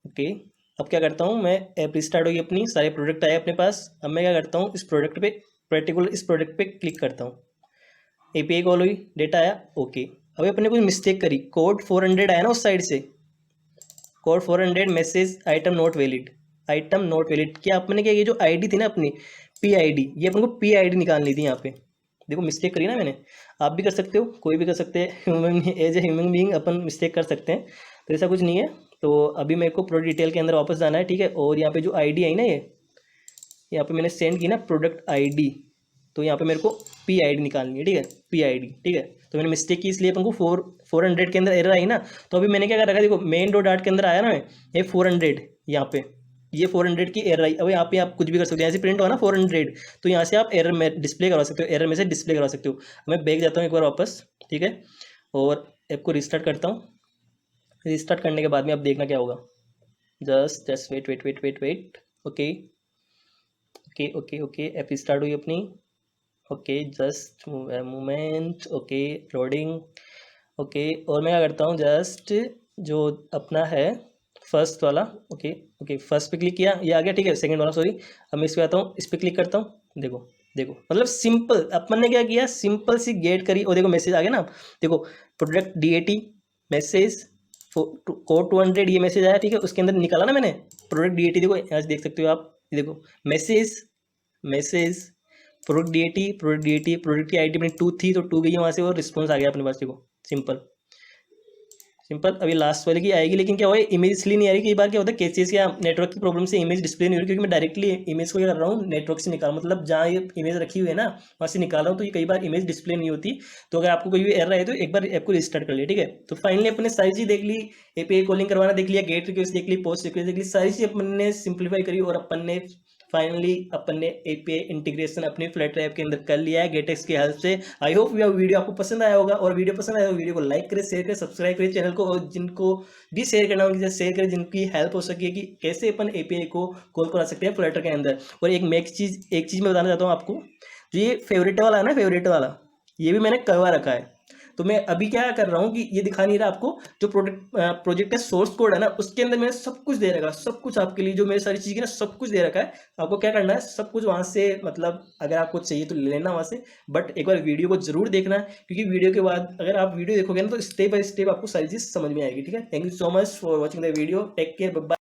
ओके। अब क्या करता हूँ मैं, ऐप रिस्टार्ट होगी अपनी, सारे प्रोडक्ट आए अपने पास। अब मैं क्या करता हूँ, इस प्रोडक्ट पे पर्टिकुलर इस प्रोडक्ट पे क्लिक करता हूँ, एपीआई कॉल हुई, डेटा आया, ओके। अभी अपने कुछ मिस्टेक करी, कोड 400 आया ना उस साइड से, code 400 message item not valid, item not valid. क्या अपने क्या, ये जो आईडी थी ना अपनी पी आईडी, ये अपन को पी आईडी निकालनी थी यहाँ पे। देखो मिस्टेक करी ना मैंने, आप भी कर सकते हो, कोई भी कर सकते हैं, human as a human being अपन मिस्टेक कर सकते हैं, तो ऐसा कुछ नहीं है। तो अभी मेरे को प्रोडक्ट डिटेल के अंदर वापस जाना है, ठीक है। और यहाँ पे जो आईडी आई ना, ये यहाँ पे मैंने सेंड की ना प्रोडक्ट आईडी, तो यहाँ पे मेरे को पी आईडी निकालनी है, ठीक है पी आईडी, ठीक है। तो मैंने मिस्टेक की, इसलिए अपन को 400 के अंदर एरर आई ना। तो अभी मैंने क्या कर रखा है, देखो मेन डॉट आर्ट के अंदर आया ना ये 400, यहाँ पे ये 400 की एरर आई। अब यहाँ पे आप कुछ भी कर सकते हो, यहाँ से प्रिंट हुआ ना 400, तो यहाँ से आप एरर में डिस्प्ले करवा सकते हो, एरर में से डिस्प्ले करवा सकते हो। मैं बैक जाता हूँ एक बार वापस, ठीक है, और ऐप को रिस्टार्ट करता हूँ। रिस्टार्ट करने के बाद में आप देखना क्या होगा, just wait wait wait wait wait, okay okay okay okay. App start हुई अपनी, okay just moment, okay loading, okay. और मैं क्या करता हूँ, जस्ट जो अपना है फर्स्ट वाला, ओके ओके फर्स्ट पे क्लिक किया, ये आ गया, ठीक है। सेकंड वाला सॉरी, अब मैं इस पे आता हूँ, इस पे क्लिक करता हूँ, देखो देखो मतलब सिंपल अपन ने क्या किया, सिंपल सी गेट करी, और देखो मैसेज आ गया ना, देखो प्रोडक्ट डीएटी मैसेज कोड 200 ये मैसेज आया, ठीक है। उसके अंदर निकाला ना मैंने प्रोडक्ट डीएटी, देखो यहाँ से देख सकते हो आप, देखो message message product DAT product की आईडी अपनी 2 थी, तो 2 गई है वहाँ से, और रिस्पॉन्स आ गया अपने पास, देखो सिंपल सिंपल। अभी लास्ट वाले की आएगी, लेकिन क्या हुआ इमेज इसलिए नहीं आ रही, कई बार क्या होता है केसेस या नेटवर्क की प्रॉब्लम से इमेज डिस्प्ले नहीं हो रही, क्योंकि मैं डायरेक्टली इमेज को क्या कर रहा हूँ, नेटवर्क से निकाल, मतलब जहाँ ये इमेज रखी हुई है ना वहाँ से निकाल रहा हूँ, तो ये कई बार इमेज डिस्प्ले नहीं होती। तो अगर आपको कोई भी एरर आए तो एक बार ऐप को रिस्टार्ट कर लिया, ठीक है। तो फाइनली अपने सारी चीज देख ली, एपीआई कॉलिंग करवाना देख लिया, गेट रिक्वेस्ट देख ली, पोस्ट रिक्वेस्ट देख ली, सारी चीज अपन ने सिंप्लीफाई करी, और अपन ने फाइनली अपन ने एपीआई इंटीग्रेशन अपने फ्लटर ऐप के अंदर कर लिया है गेटेक्स की हेल्प से। आई होप यह वीडियो आपको पसंद आया होगा, और वीडियो पसंद आया तो वीडियो को लाइक करें, शेयर करें, सब्सक्राइब करें चैनल को, और जिनको भी शेयर करना होगी शेयर करें, जिनकी हेल्प हो सके कि कैसे अपन एपीआई को कॉल करा सकते हैं फ्लटर के अंदर। और एक चीज़ मैं बताना चाहता हूँ आपको, जो ये फेवरेट वाला है ना, फेवरेट वाला ये भी मैंने करवा रखा है। तो मैं अभी क्या कर रहा हूँ कि ये दिखा नहीं रहा आपको, जो प्रोजेक्ट का सोर्स कोड है ना उसके अंदर मैंने सब कुछ दे रखा है, सब कुछ आपके लिए, जो मेरी सारी चीज़ें ना सब कुछ दे रखा है। आपको क्या करना है, सब कुछ वहाँ से, मतलब अगर आपको चाहिए तो ले लेना वहाँ से, बट एक बार वीडियो को जरूर देखना है, क्योंकि वीडियो के बाद अगर आप वीडियो देखोगे ना तो स्टेप बाय स्टेप आपको सारी चीज़ समझ में आएगी, ठीक है। Thank you so much for watching the video, take care, bye.